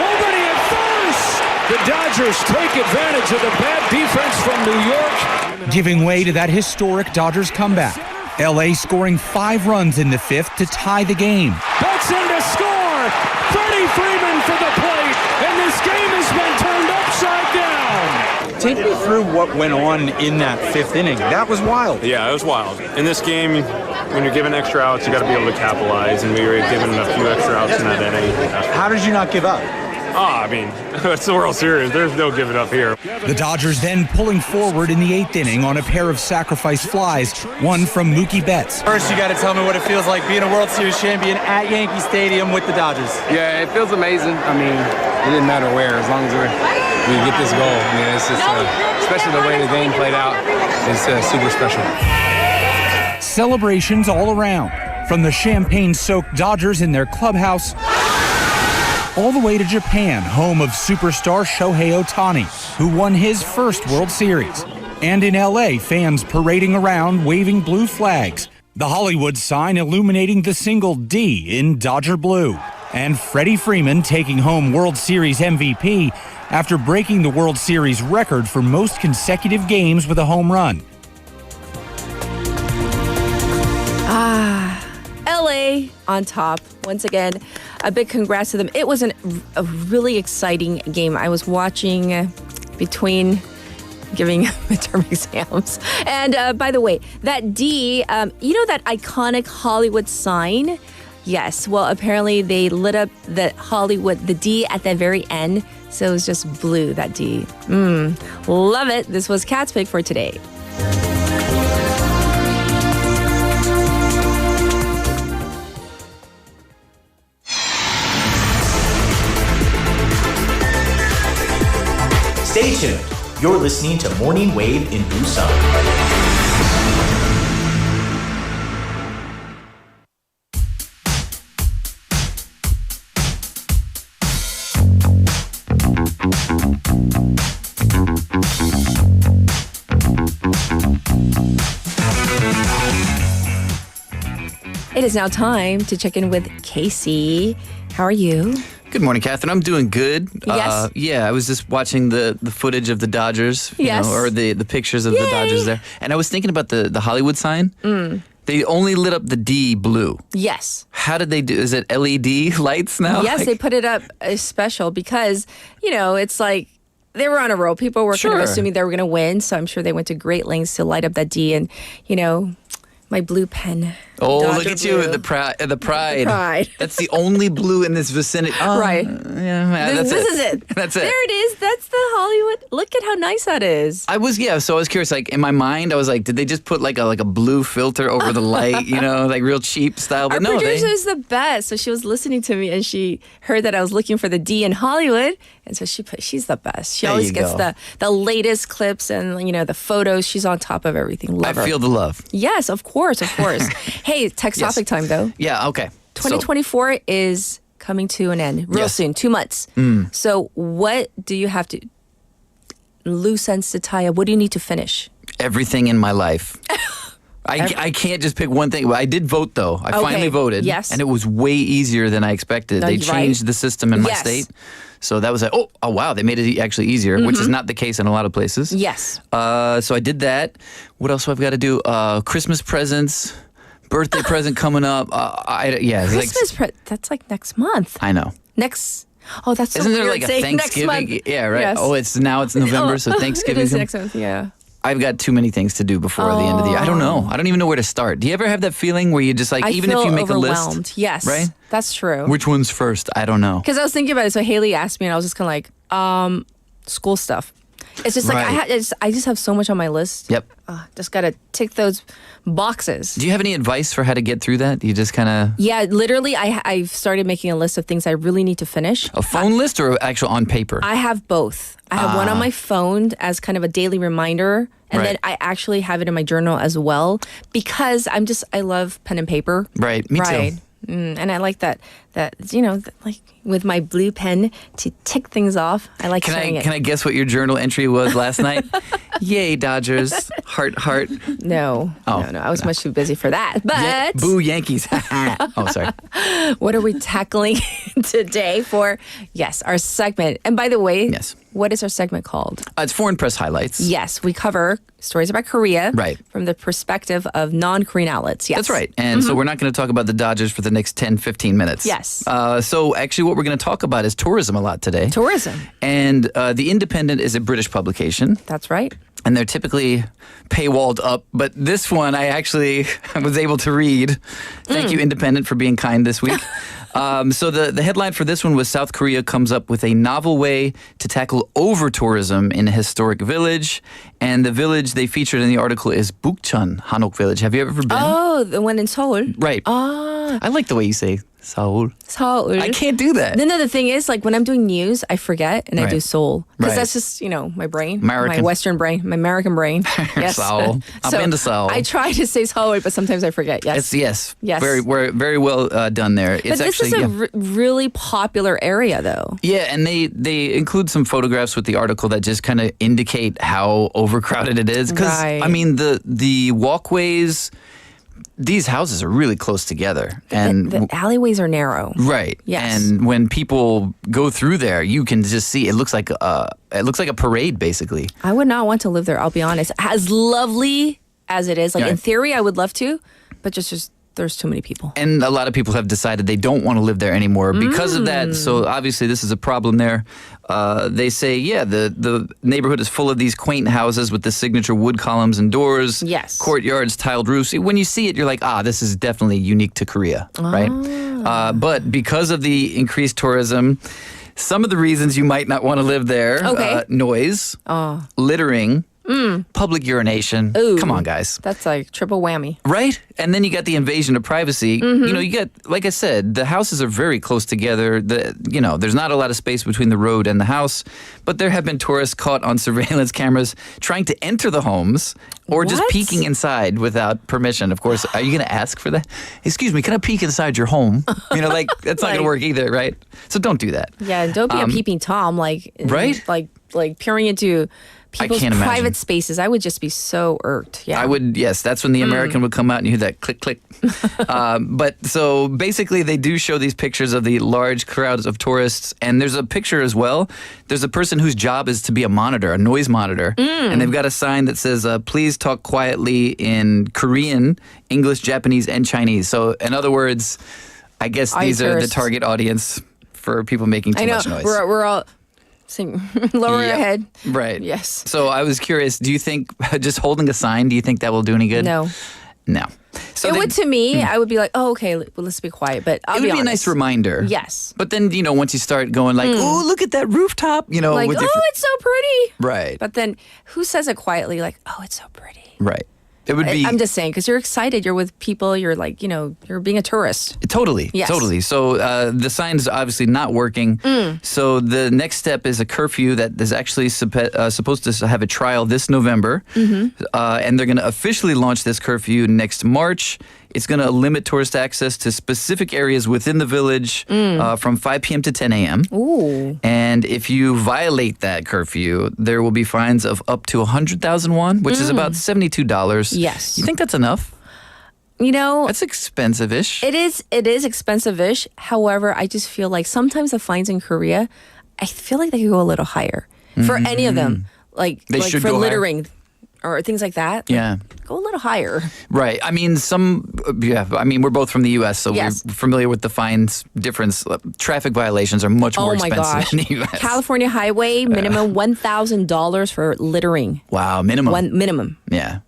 Nobody at first. The Dodgers take advantage of the bad defense from New York. Giving way to that historic Dodgers comeback. LA scoring 5 runs in the 5th to tie the game. That's in to score. Freddie Freeman for the plate. And this game has been turned upside down. Take me through what went on in that 5th inning. That was wild. Yeah, it was wild. In this game, when you're given extra outs, you got to be able to capitalize, and we were given a few extra outs in that inning. How did you not give up? I mean, it's the World Series. There's no giving up here. The Dodgers then pulling forward in the 8th inning on a pair of sacrifice flies, one from Mookie Betts. First, you got to tell me what it feels like being a World Series champion at Yankee Stadium with the Dodgers. Yeah, it feels amazing. I mean, it didn't matter where, as long as we get this goal. I mean, it's just, especially the way the game played out, it's super special. Celebrations all around, from the champagne-soaked Dodgers in their clubhouse all the way to Japan, home of superstar Shohei Ohtani, who won his first World Series. And in LA, fans parading around waving blue flags, the Hollywood sign illuminating the single D in Dodger blue. And Freddie Freeman taking home World Series MVP after breaking the World Series record for most consecutive games with a home run. LA on top. Once again, a big congrats to them. It was a really exciting game. I was watching between giving midterm exams. And by the way, that D, you know that iconic Hollywood sign? Yes. Well, apparently they lit up the D at the very end. So it was just blue, that D. Love it. This was Kat's Pick for today. Stay tuned. You're listening to Morning Wave in Busan. It is now time to check in with Casey. How are you? Good morning, Catherine. I'm doing good. Yes. Yeah, I was just watching the footage of the Dodgers, Yes. or the pictures of the Dodgers there. And I was thinking about the Hollywood sign. They only lit up the D blue. Yes. How did they do? Is it LED lights now? Yes, they put it up as special because, it's like they were on a roll. People were kind of assuming they were going to win. So I'm sure they went to great lengths to light up that D and, my blue pen. Oh, Dodger look at blue. you, the pride. The pride. That's the only blue in this vicinity. Oh, Right. Yeah, This is it. That's it. There it is. That's the Hollywood. Look at how nice that is. So I was curious, like in my mind, I was like, did they just put like a blue filter over the light, like real cheap style? But Our no, producer is the best. So she was listening to me and she heard that I was looking for the D in Hollywood. And so she's the best. She There always you gets go. the latest clips and, the photos. She's on top of everything. Love her. I feel the love. Yes, of course. Hey, text Yes. topic time though. Yeah, okay. 2024 is coming to an end real Yes. soon, 2 months. So what do you have to, loose ends to tie up? What do you need to finish? Everything in my life. I can't just pick one thing. But I did vote, though. I finally voted. Yes. And it was way easier than I expected. They you're changed right. the system in my Yes. state. So that was like, oh, wow, they made it actually easier, which is not the case in a lot of places. Yes. So I did that. What else do I've got to do? Christmas presents, birthday present coming up. It's Christmas, that's like next month. I know. Oh, that's so Isn't there weird like a saying Thanksgiving? Next month. Yeah, right. Yes. Oh, it's November, so Thanksgiving. It is next month, yeah. I've got too many things to do before the end of the year. I don't know. I don't even know where to start. Do you ever have that feeling where you just like, I even feel if you make overwhelmed. a list? Yes. Right? That's true. Which one's first? I don't know. Because I was thinking about it. So Haley asked me, and I was just kind of like, school stuff. It's just like Right. I just have so much on my list. Yep. Just gotta tick those boxes. Do you have any advice for how to get through that? You just kind of Yeah, literally, I've started making a list of things I really need to finish. a phone list or actual on paper? I have both. I have one on my phone as kind of a daily reminder, and then Right. I actually have it in my journal as well because I love pen and paper. Right, me too. Right. And I like that like with my blue pen to tick things off. I like sharing it. Can I guess what your journal entry was last night? Yay, Dodgers. Heart. No. Oh, No. I was much too busy for that. But Boo Yankees. Oh, sorry. what are we tackling today for, yes, our segment? And by the way, Yes. what is our segment called? It's Foreign Press Highlights. Yes, we cover stories about Korea Right. from the perspective of non-Korean outlets. Yes. That's right. And so we're not going to talk about the Dodgers for the next 10, 15 minutes. Yes. So actually what we're going to talk about is tourism a lot today. Tourism. And The Independent is a British publication. That's right. And they're typically paywalled up. But this one I actually was able to read. Thank you, Independent, for being kind this week. So the headline for this one was South Korea comes up with a novel way to tackle over-tourism in a historic village. And the village they featured in the article is Bukchon, Hanok Village. Have you ever been? Oh, the one in Seoul. Right. I like the way you say Seoul. Seoul. I can't do that. No, the thing is, like when I'm doing news, I forget and I Right. do Seoul because Right. that's just my brain, American. my Western brain, my American brain. Yes, Seoul. I've been to Seoul. I try to say Seoul, but sometimes I forget. Yes, It's yes. Yes. Very well done there. It's but this actually is a really popular area, though. yeah, and they include some photographs with the article that just kind of indicate how overcrowded it is. Because Right. I mean the walkways, these houses are really close together, and The alleyways are narrow. right. Yes. And when people go through there, you can just see it looks like a parade basically. I would not want to live there. I'll be honest. As lovely as it is, like Yeah. in theory, I would love to, but just there's too many people. And a lot of people have decided they don't want to live there anymore because of that. So obviously this is a problem there. They say, yeah, the neighborhood is full of these quaint houses with the signature wood columns and doors. Yes. Courtyards, tiled roofs. When you see it, you're like, this is definitely unique to Korea, right? But because of the increased tourism, some of the reasons you might not want to live there, Okay. noise, littering, public urination. Ooh. Come on, guys. That's like triple whammy. Right? And then you got the invasion of privacy. You got, like I said, the houses are very close together. There's not a lot of space between the road and the house, but there have been tourists caught on surveillance cameras trying to enter the homes or just What? peeking inside without permission. Of course, are you going to ask for that? Excuse me, can I peek inside your home? That's not going to Like- work either, right? So don't do that. Yeah, and don't be a peeping Tom, Right? Like peering into people's can't imagine. private spaces. I would just be so irked. Yeah, I would, yes, that's when the American would come out and you hear that click, click. But so basically they do show these pictures of the large crowds of tourists. And there's a picture as well. There's a person whose job is to be a monitor, a noise monitor. And they've got a sign that says, please talk quietly in Korean, English, Japanese, and Chinese. So in other words, I guess All you these are the tourists. target audience for people making too I know. much noise. We're all sing lower Yep. your head. Right. Yes. So I was curious, do you think just holding a sign, do you think that will do any good? No. No. So It they- would to me. I would be like, oh, okay, well, let's be quiet. But I'll it would be a honest. nice reminder. Yes. But then, once you start going like, oh, look at that rooftop, Like, with oh, different- it's so pretty. Right. But then, who says it quietly? Like, oh, it's so pretty. Right. It would be I'm just saying because you're excited. You're with people. You're like, you're being a tourist. Totally. Yes. Totally. So the sign's obviously not working. So the next step is a curfew that is actually supposed to have a trial this November. And they're going to officially launch this curfew next March. It's going to limit tourist access to specific areas within the village from 5 p.m. to 10 a.m. Ooh. And if you violate that curfew, there will be fines of up to 100,000 won, which is about $72. Yes. You think that's enough? You know, That's expensive-ish. it is expensive-ish. However, I just feel like sometimes the fines in Korea, I feel like they could go a little higher for any of them. Like, They like should for go higher. littering or things like that. Like, Yeah. go a little higher. Right. I mean, we're both from the U.S., so Yes. we're familiar with the fines difference. Traffic violations are much more Oh my expensive gosh. in the U.S. California highway minimum $1,000 for littering. Wow, minimum. Minimum. Yeah.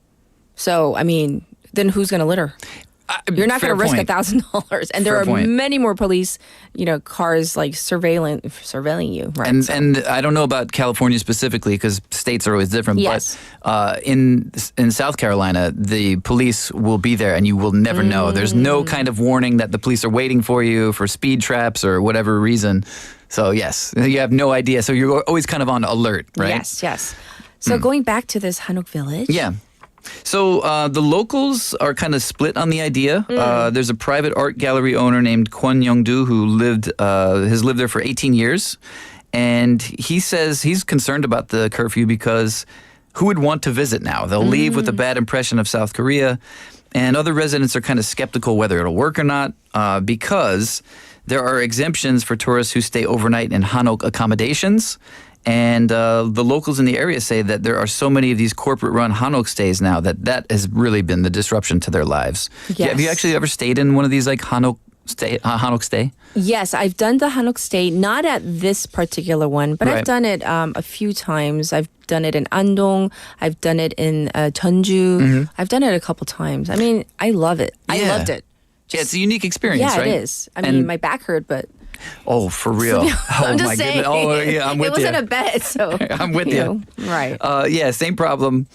So, I mean, then who's going to litter? You're not going fair to risk point. $1,000, and there Fair are point. many more police, cars like surveilling you. Right. And I don't know about California specifically because states are always different. Yes. But in South Carolina, the police will be there, and you will never know. There's no kind of warning that the police are waiting for you for speed traps or whatever reason. So yes, you have no idea. So you're always kind of on alert, right? Yes. So going back to this Hanok village. Yeah. So the locals are kind of split on the idea. There's a private art gallery owner named Kwon Young-do who has lived there for 18 years. And he says he's concerned about the curfew because who would want to visit now? They'll leave with a bad impression of South Korea. And other residents are kind of skeptical whether it'll work or not because there are exemptions for tourists who stay overnight in Hanok accommodations. And the locals in the area say that there are so many of these corporate-run Hanok stays now that has really been the disruption to their lives. Yeah, have you Yes. actually ever stayed in one of these like Hanok stay? Yes, I've done the Hanok stay, not at this particular one, but I've Right. done it a few times. I've done it in Andong. I've done it in Jeonju. I've done it a couple times. I mean, I love it. I Yeah. loved it. Yeah, it's a unique experience, Yeah, right? it is. I mean, my back hurt, but Oh, for real? I'm Oh just my saying. goodness! Oh yeah, I'm with it wasn't you. a bet, so I'm with you. Right. Yeah, same problem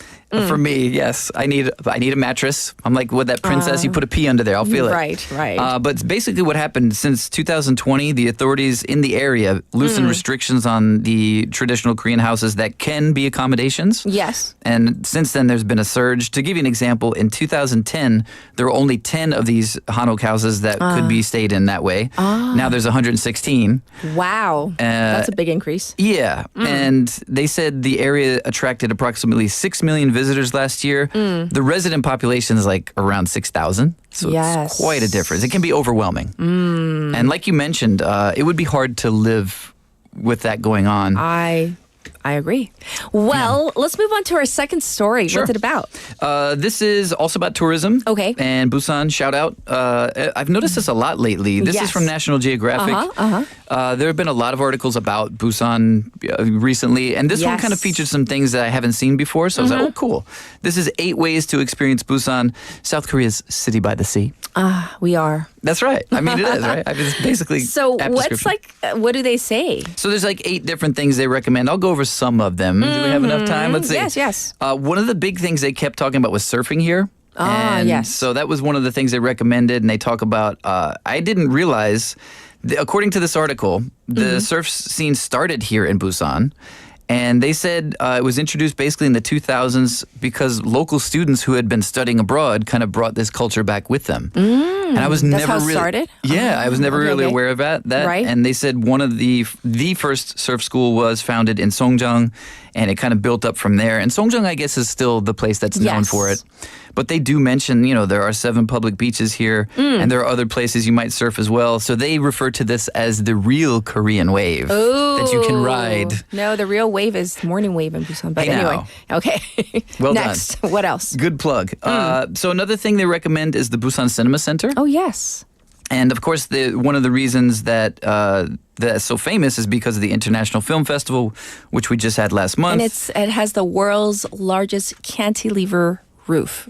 for me. Yes, I need a mattress. I'm like with that princess. You put a pee under there, I'll feel it. Right. But basically, what happened since 2020, the authorities in the area loosened restrictions on the traditional Korean houses that can be accommodations. Yes. And since then, there's been a surge. To give you an example, in 2010, there were only 10 of these Hanok houses that could be stayed in that way. Now there's 116. Wow. That's a big increase. Yeah, and they said the area attracted approximately 6 million visitors last year. The resident population is like around 6,000, so Yes. it's quite a difference. It can be overwhelming. And like you mentioned, it would be hard to live with that going on. I agree. Well, let's move on to our second story. Sure. What's it about? This is also about tourism. Okay. And Busan, shout out. I've noticed this a lot lately. This is Yes. from National Geographic. There have been a lot of articles about Busan recently, and this one Yes. kind of featured some things that I haven't seen before. So I was like, oh, cool. This is 8 ways to experience Busan, South Korea's city by the sea. We are. That's right. I mean, it is, right? I mean, it's basically So apt what's description. what do they say? So there's like 8 different things they recommend. I'll go over some of them. Do we have enough time? Let's see. Yes. One of the big things they kept talking about was surfing here. And yes. So that was one of the things they recommended. And they talk about, I didn't realize, according to this article, the surf scene started here in Busan. And they said it was introduced basically in the 2000s because local students who had been studying abroad kind of brought this culture back with them. And I was That's never how it really started? Yeah, I was never Okay, really okay. aware of that. Right. And they said one of the first surf school was founded in Songjeong, and it kind of built up from there. And Songjeong, I guess, is still the place that's known Yes. for it. But they do mention, there are 7 public beaches here, and there are other places you might surf as well. So they refer to this as the real Korean wave that you can ride. No, the real wave is morning wave in Busan. But I know. anyway, okay. Well done. Next, what else? Good plug. So another thing they recommend is the Busan Cinema Center. Oh, yes. And of course, one of the reasons that that's so famous is because of the International Film Festival, which we just had last month. And it has the world's largest cantilever roof.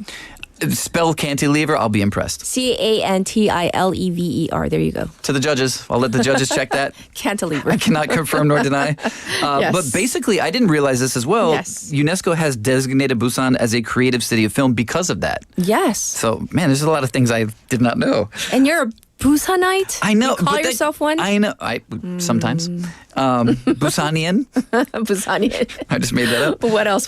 Spell cantilever, I'll be impressed. Cantilever. There you go. To the judges, I'll let the judges check that. Cantilever. I cannot confirm nor deny. Yes. But basically, I didn't realize this as well. Yes. UNESCO has designated Busan as a creative city of film because of that. Yes. So, man, there's a lot of things I did not know. And you're a Busanite? I know. You call but that- yourself one? I know. Sometimes. Busanian. Busanite. I just made that up. What else?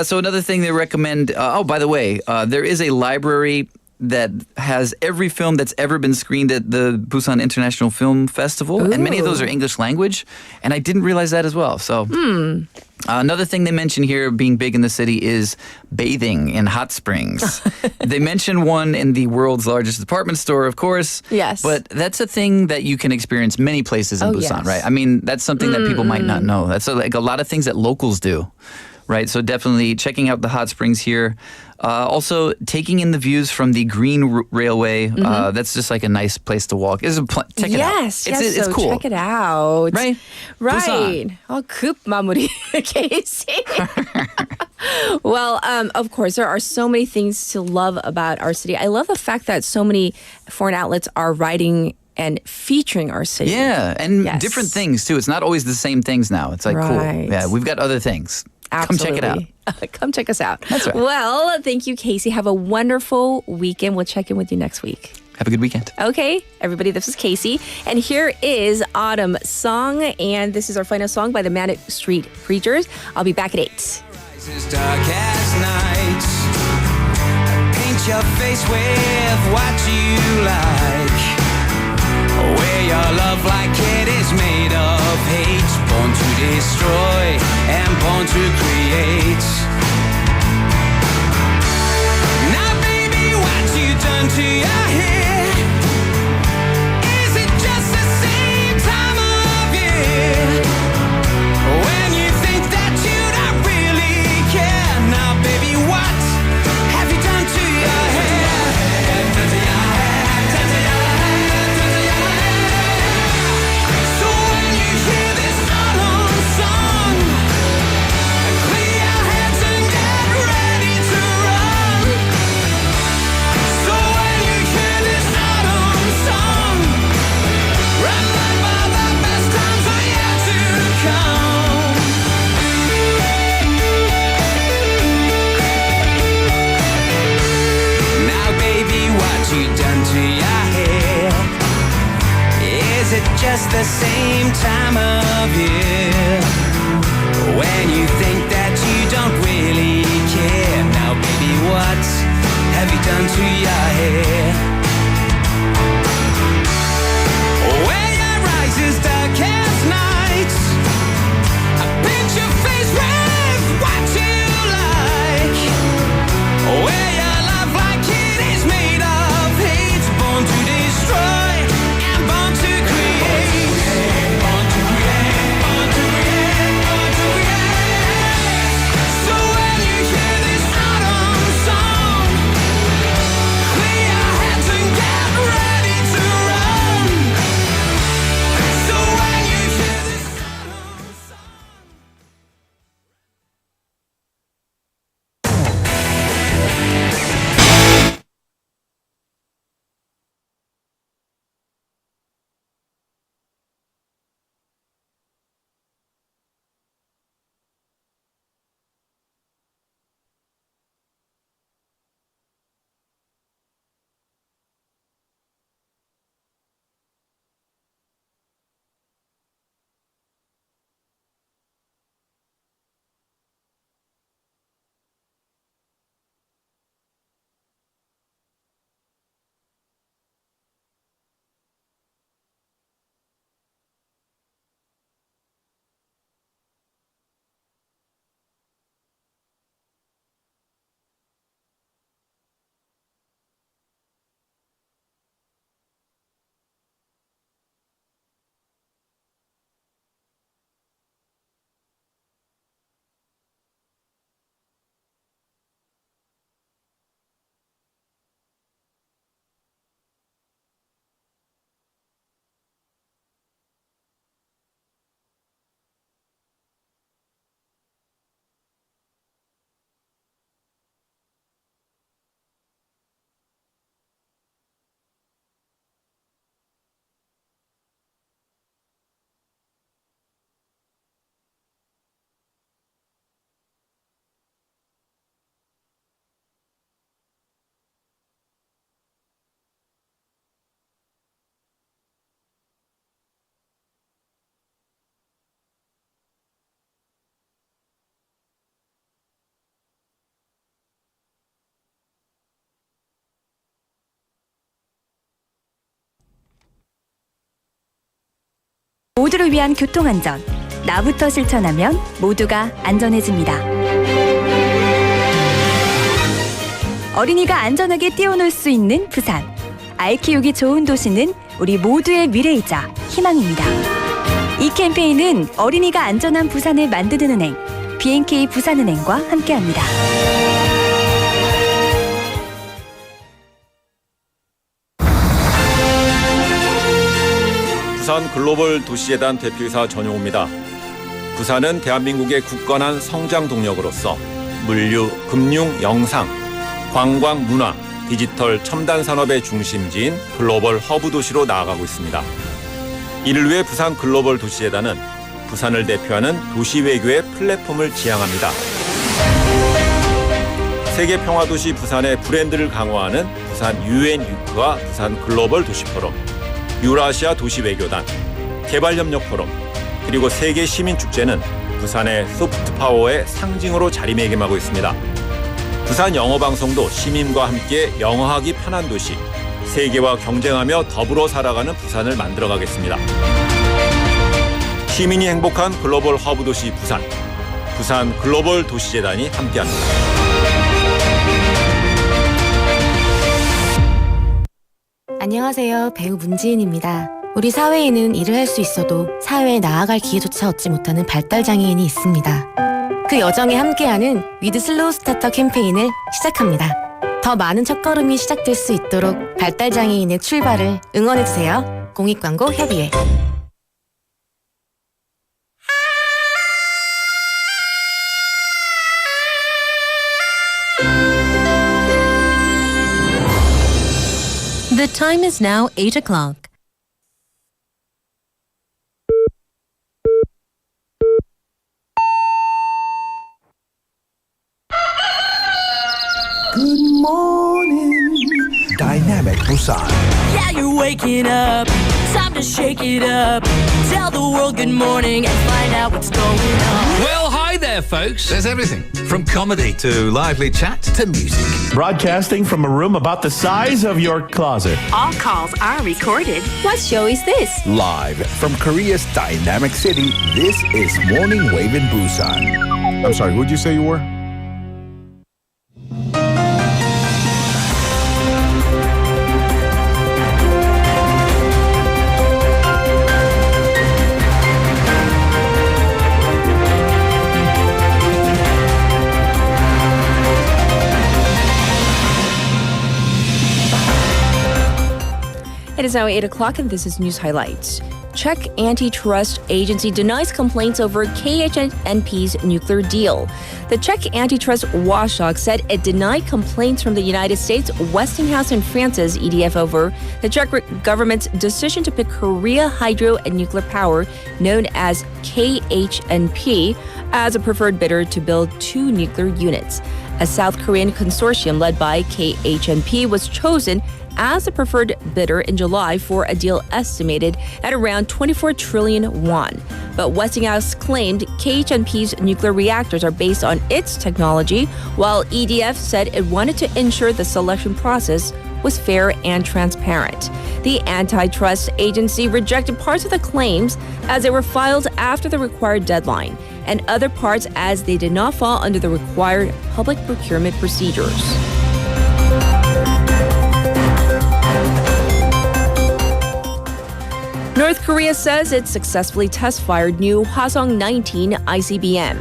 So another thing they recommend, by the way, there is a library that has every film that's ever been screened at the Busan International Film Festival, and many of those are English language, and I didn't realize that as well. So another thing they mention here being big in the city is bathing in hot springs. They mention one in the world's largest department store, of course. Yes. But that's a thing that you can experience many places in Busan, yes. right? I mean, that's something that people might not know. That's like a lot of things that locals do. Right, so definitely checking out the hot springs here. Also, taking in the views from the Green Railway. That's just like a nice place to walk. Check it out. Yes, It's so cool. check it out. Right? Right. Busan. Oh, 급 마무리, Casey. Well, of course, there are so many things to love about our city. I love the fact that so many foreign outlets are writing and featuring our city. Yeah, and Yes. different things too. It's not always the same things now. It's like Right. cool. Yeah, we've got other things. Absolutely. Come check it out. Come check us out. That's right. Well, thank you, Casey. Have a wonderful weekend. We'll check in with you next week. Have a good weekend. Okay, everybody, this is Casey. And here is Autumn Song. And this is our final song by the Manic Street Preachers. I'll be back at 8. As dark as night, paint your face with what you like. Wear your love like it is made of hate, born to destroy and born to create. Now, baby, what you done to your hair? Is it just the same time of year when you think that you don't really care? Now, baby, what have you done to your hair? So when you hear this autumn song, clear your heads and get ready to run. So when you hear this autumn song, remember the best times are yet to come. Now, baby, what you done to your hair? Is it just the same time of year when you think that you don't really care? Now, baby, what have you done to your hair? Where your eyes is dark as night, paint your face with what you like. Where your love like it is made of hate, born to destroy and born to create. 모두를 위한 교통안전. 나부터 실천하면 모두가 안전해집니다. 어린이가 안전하게 뛰어놀 수 있는 부산. 아이 키우기 좋은 도시는 우리 모두의 미래이자 희망입니다. 이 캠페인은 어린이가 안전한 부산을 만드는 은행, B&K 부산은행과 함께합니다. 부산 글로벌 도시재단 대표이사 전용호입니다. 부산은 대한민국의 굳건한 성장 동력으로서 물류, 금융, 영상, 관광, 문화, 디지털, 첨단 산업의 중심지인 글로벌 허브 도시로 나아가고 있습니다. 이를 위해 부산 글로벌 도시재단은 부산을 대표하는 도시 외교의 플랫폼을 지향합니다. 세계 평화도시 부산의 브랜드를 강화하는 부산 UN 위크와 부산 글로벌 도시 포럼, 유라시아 도시 외교단, 개발협력 포럼, 그리고 세계 시민축제는 부산의 소프트 파워의 상징으로 자리매김하고 있습니다. 부산 영어방송도 시민과 함께 영어하기 편한 도시, 세계와 경쟁하며 더불어 살아가는 부산을 만들어가겠습니다. 시민이 행복한 글로벌 허브 도시 부산, 부산 글로벌 도시재단이 함께합니다. 안녕하세요. 배우 문지인입니다. 우리 사회에는 일을 할 수 있어도 사회에 나아갈 기회조차 얻지 못하는 발달장애인이 있습니다. 그 여정에 함께하는 위드 슬로우 스타터 캠페인을 시작합니다. 더 많은 첫걸음이 시작될 수 있도록 발달장애인의 출발을 응원해주세요. 공익광고 협의회. The time is now 8 o'clock. Good morning, Dynamic Busan. Yeah, you're waking up. Time to shake it up. Tell the world good morning and find out what's going on. Well, hi there, folks. There's everything from comedy to lively chat to music. Broadcasting from a room about the size of your closet. All calls are recorded. What show is this? Live from Korea's dynamic city, this is Morning Wave in Busan. I'm sorry, who'd you say you were? It is now 8 o'clock and this is News Highlights. Czech antitrust agency denies complaints over KHNP's nuclear deal. The Czech antitrust watchdog said it denied complaints from the United States, Westinghouse, and France's EDF over the Czech government's decision to pick Korea Hydro and Nuclear Power, known as KHNP, as a preferred bidder to build 2 nuclear units. A South Korean consortium led by KHNP was chosen as the preferred bidder in July for a deal estimated at around 24 trillion won. But Westinghouse claimed KHNP's nuclear reactors are based on its technology, while EDF said it wanted to ensure the selection process was fair and transparent. The antitrust agency rejected parts of the claims as they were filed after the required deadline, and other parts as they did not fall under the required public procurement procedures. North Korea says it successfully test-fired new Hwasong-19 ICBM.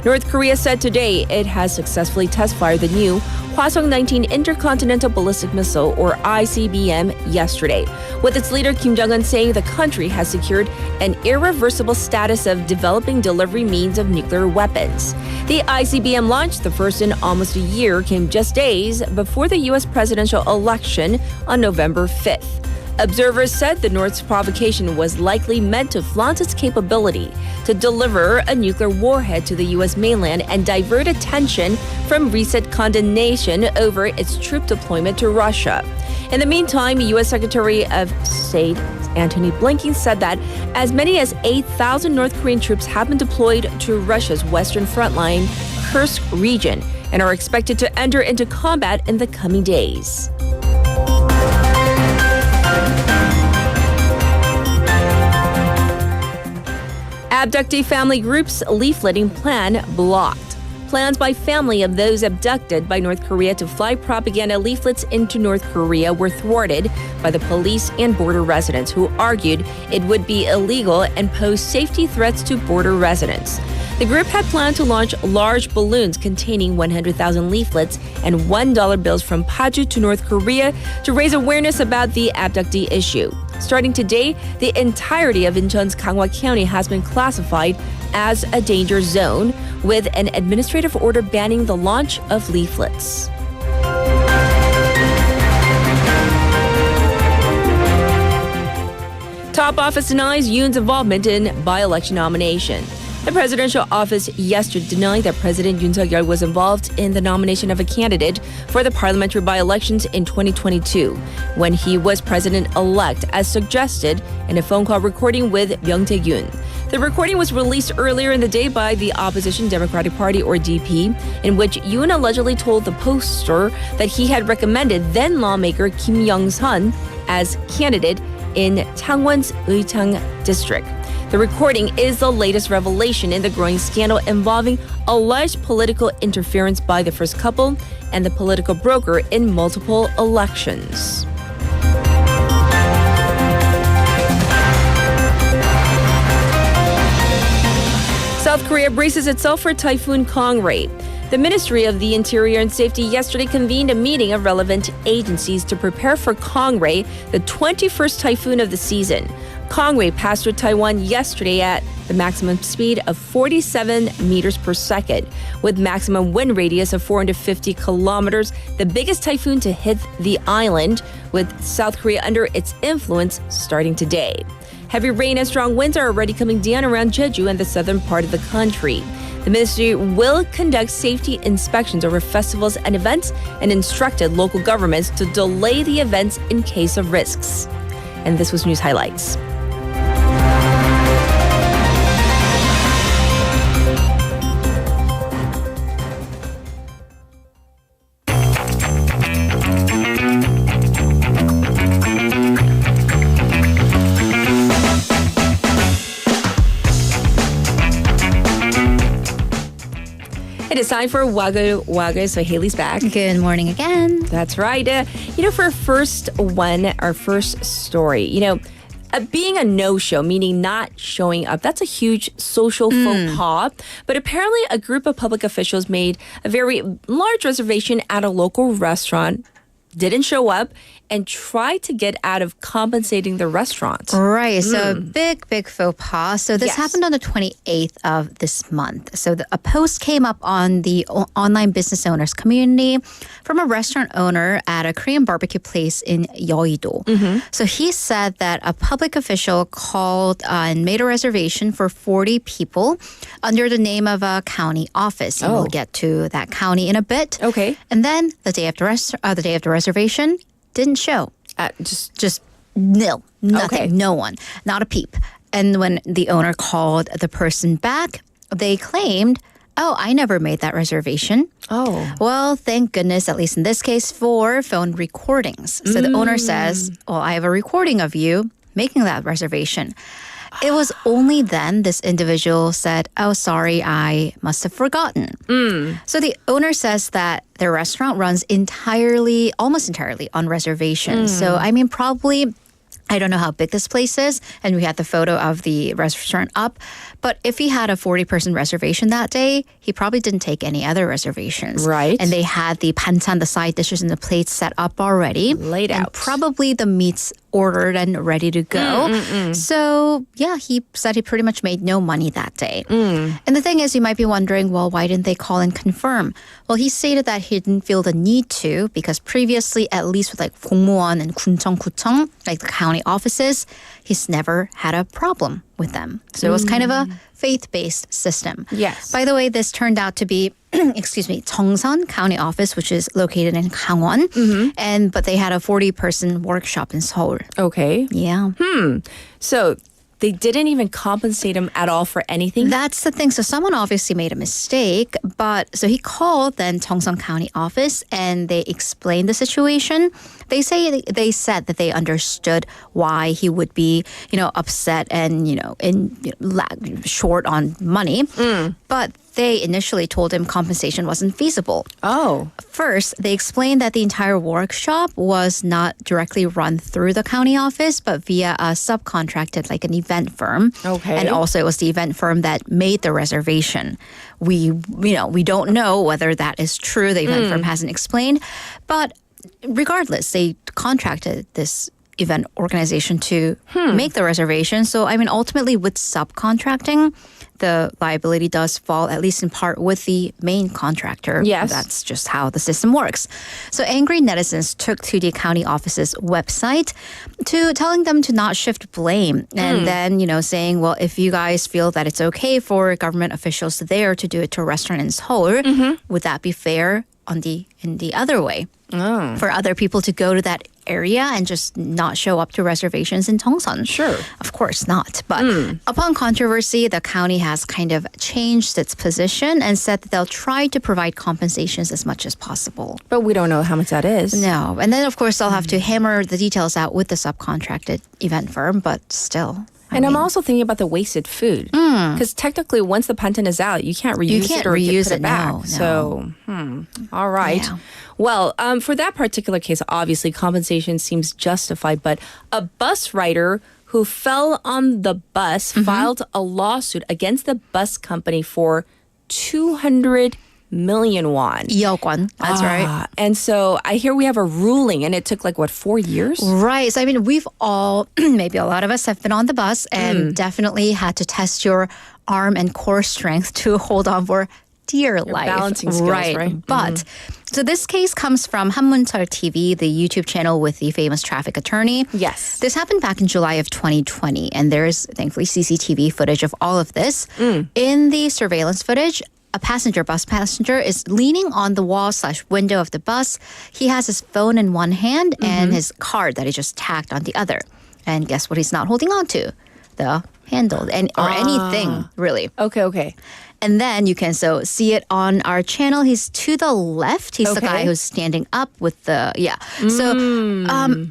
North Korea said today it has successfully test-fired the new Hwasong-19 Intercontinental Ballistic Missile, or ICBM, yesterday, with its leader Kim Jong-un saying the country has secured an irreversible status of developing delivery means of nuclear weapons. The ICBM launch, the first in almost a year, came just days before the U.S. presidential election on November 5th. Observers said the North's provocation was likely meant to flaunt its capability to deliver a nuclear warhead to the U.S. mainland and divert attention from recent condemnation over its troop deployment to Russia. In the meantime, U.S. Secretary of State Antony Blinken said that as many as 8,000 North Korean troops have been deployed to Russia's western frontline, Kursk region, and are expected to enter into combat in the coming days. Abductee family group's leafleting plan blocked. Plans by family of those abducted by North Korea to fly propaganda leaflets into North Korea were thwarted by the police and border residents who argued it would be illegal and pose safety threats to border residents. The group had planned to launch large balloons containing 100,000 leaflets and $1 bills from Paju to North Korea to raise awareness about the abductee issue. Starting today, the entirety of Incheon's Ganghwa County has been classified as a danger zone, with an administrative order banning the launch of leaflets. Top office denies Yoon's involvement in by-election nomination. The presidential office yesterday denied that President Yoon Suk-yeol was involved in the nomination of a candidate for the parliamentary by-elections in 2022 when he was president-elect, as suggested in a phone call recording with Myung Tae-yoon. The recording was released earlier in the day by the opposition Democratic Party, or DP, in which Yoon allegedly told the poster that he had recommended then lawmaker Kim Young-sun as candidate in Changwon's Euchang district. The recording is the latest revelation in the growing scandal involving alleged political interference by the first couple and the political broker in multiple elections. South Korea braces itself for Typhoon Kangri. The Ministry of the Interior and Safety yesterday convened a meeting of relevant agencies to prepare for Kangri, the 21st typhoon of the season. Kangri passed through Taiwan yesterday at the maximum speed of 47 meters per second, with maximum wind radius of 450 kilometers, the biggest typhoon to hit the island, with South Korea under its influence starting today. Heavy rain and strong winds are already coming down around Jeju and the southern part of the country. The ministry will conduct safety inspections over festivals and events and instructed local governments to delay the events in case of risks. And this was News Highlights. It is time for Waggle Waggle, so Haley's back. Good morning again. That's right. For our first story, being a no-show, meaning not showing up, that's a huge social faux pas. But apparently a group of public officials made a very large reservation at a local restaurant, didn't show up, and tried to get out of compensating the restaurant. Right. So big faux pas. So this Yes. happened on the 28th of this month. So a post came up on the online business owners community from a restaurant owner at a Korean barbecue place in Yeouido. So he said that a public official called and made a reservation for 40 people under the name of a county office. And we'll get to that county in a bit. Okay. And then the day of the reservation, didn't show. Just nil. Nothing. Okay. No one. Not a peep. And when the owner called the person back, they claimed, oh, I never made that reservation. Oh. Well, thank goodness, at least in this case, for phone recordings. So the owner says, well, I have a recording of you making that reservation. It was only then this individual said, oh, sorry, I must have forgotten. So the owner says that their restaurant runs almost entirely on reservations. So, probably, I don't know how big this place is, and we had the photo of the restaurant up. But if he had a 40-person reservation that day, he probably didn't take any other reservations. Right. And they had the panchan, the side dishes, and the plates set up already. Laid and out. Probably the meats ordered and ready to go. So, yeah, he said he pretty much made no money that day. And the thing is, you might be wondering, well, why didn't they call and confirm? Well, he stated that he didn't feel the need to because previously, at least with like 공무원 and 군청, like the county offices, he's never had a problem with them. So it was kind of a faith-based system. Yes. By the way, this turned out to be Cheongsan County Office, which is located in Gangwon. But they had a 40-person workshop in Seoul. Okay. Yeah. So they didn't even compensate him at all for anything? That's the thing. So someone obviously made a mistake, so he called then Cheongsan County Office and they explained the situation. they said that they understood why he would be, upset and, short on money. But they initially told him compensation wasn't feasible. Oh. First, they explained that the entire workshop was not directly run through the county office, but via a subcontracted, like an event firm. Okay. And also it was the event firm that made the reservation. We don't know whether that is true. The event firm hasn't explained. But regardless, they contracted this event organization to make the reservation. So, ultimately with subcontracting, the liability does fall, at least in part, with the main contractor. Yes. That's just how the system works. So angry netizens took to the county office's website to telling them to not shift blame. And then, saying, well, if you guys feel that it's okay for government officials there to do it to a restaurant in Seoul, would that be fair in the other way? For other people to go to that area and just not show up to reservations in Tongsan? Sure. Of course not. But upon controversy, the county has kind of changed its position and said that they'll try to provide compensations as much as possible. But we don't know how much that is. No. And then, of course, they'll have to hammer the details out with the subcontracted event firm, but still. I'm also thinking about the wasted food. Because technically, once the pantan is out, you can't reuse it or put it back. No. So, all right. Yeah. Well, for that particular case, obviously, compensation seems justified. But a bus rider who fell on the bus filed a lawsuit against the bus company for 200 million won. 2억 won. That's right. And so I hear we have a ruling, and it took 4 years? Right. So, we've all, maybe a lot of us have been on the bus and definitely had to test your arm and core strength to hold on for dear life. Balancing skills, right? But, so this case comes from Hanmuncheol TV, the YouTube channel with the famous traffic attorney. Yes. This happened back in July of 2020, and there's thankfully CCTV footage of all of this. In the surveillance footage, a bus passenger is leaning on the wall/window of the bus. He has his phone in one hand and his card that he just tagged on the other. And guess what he's not holding on to? The handle or anything, really. Okay. And then you can see it on our channel. He's to the left. He's the guy who's standing up with the, So,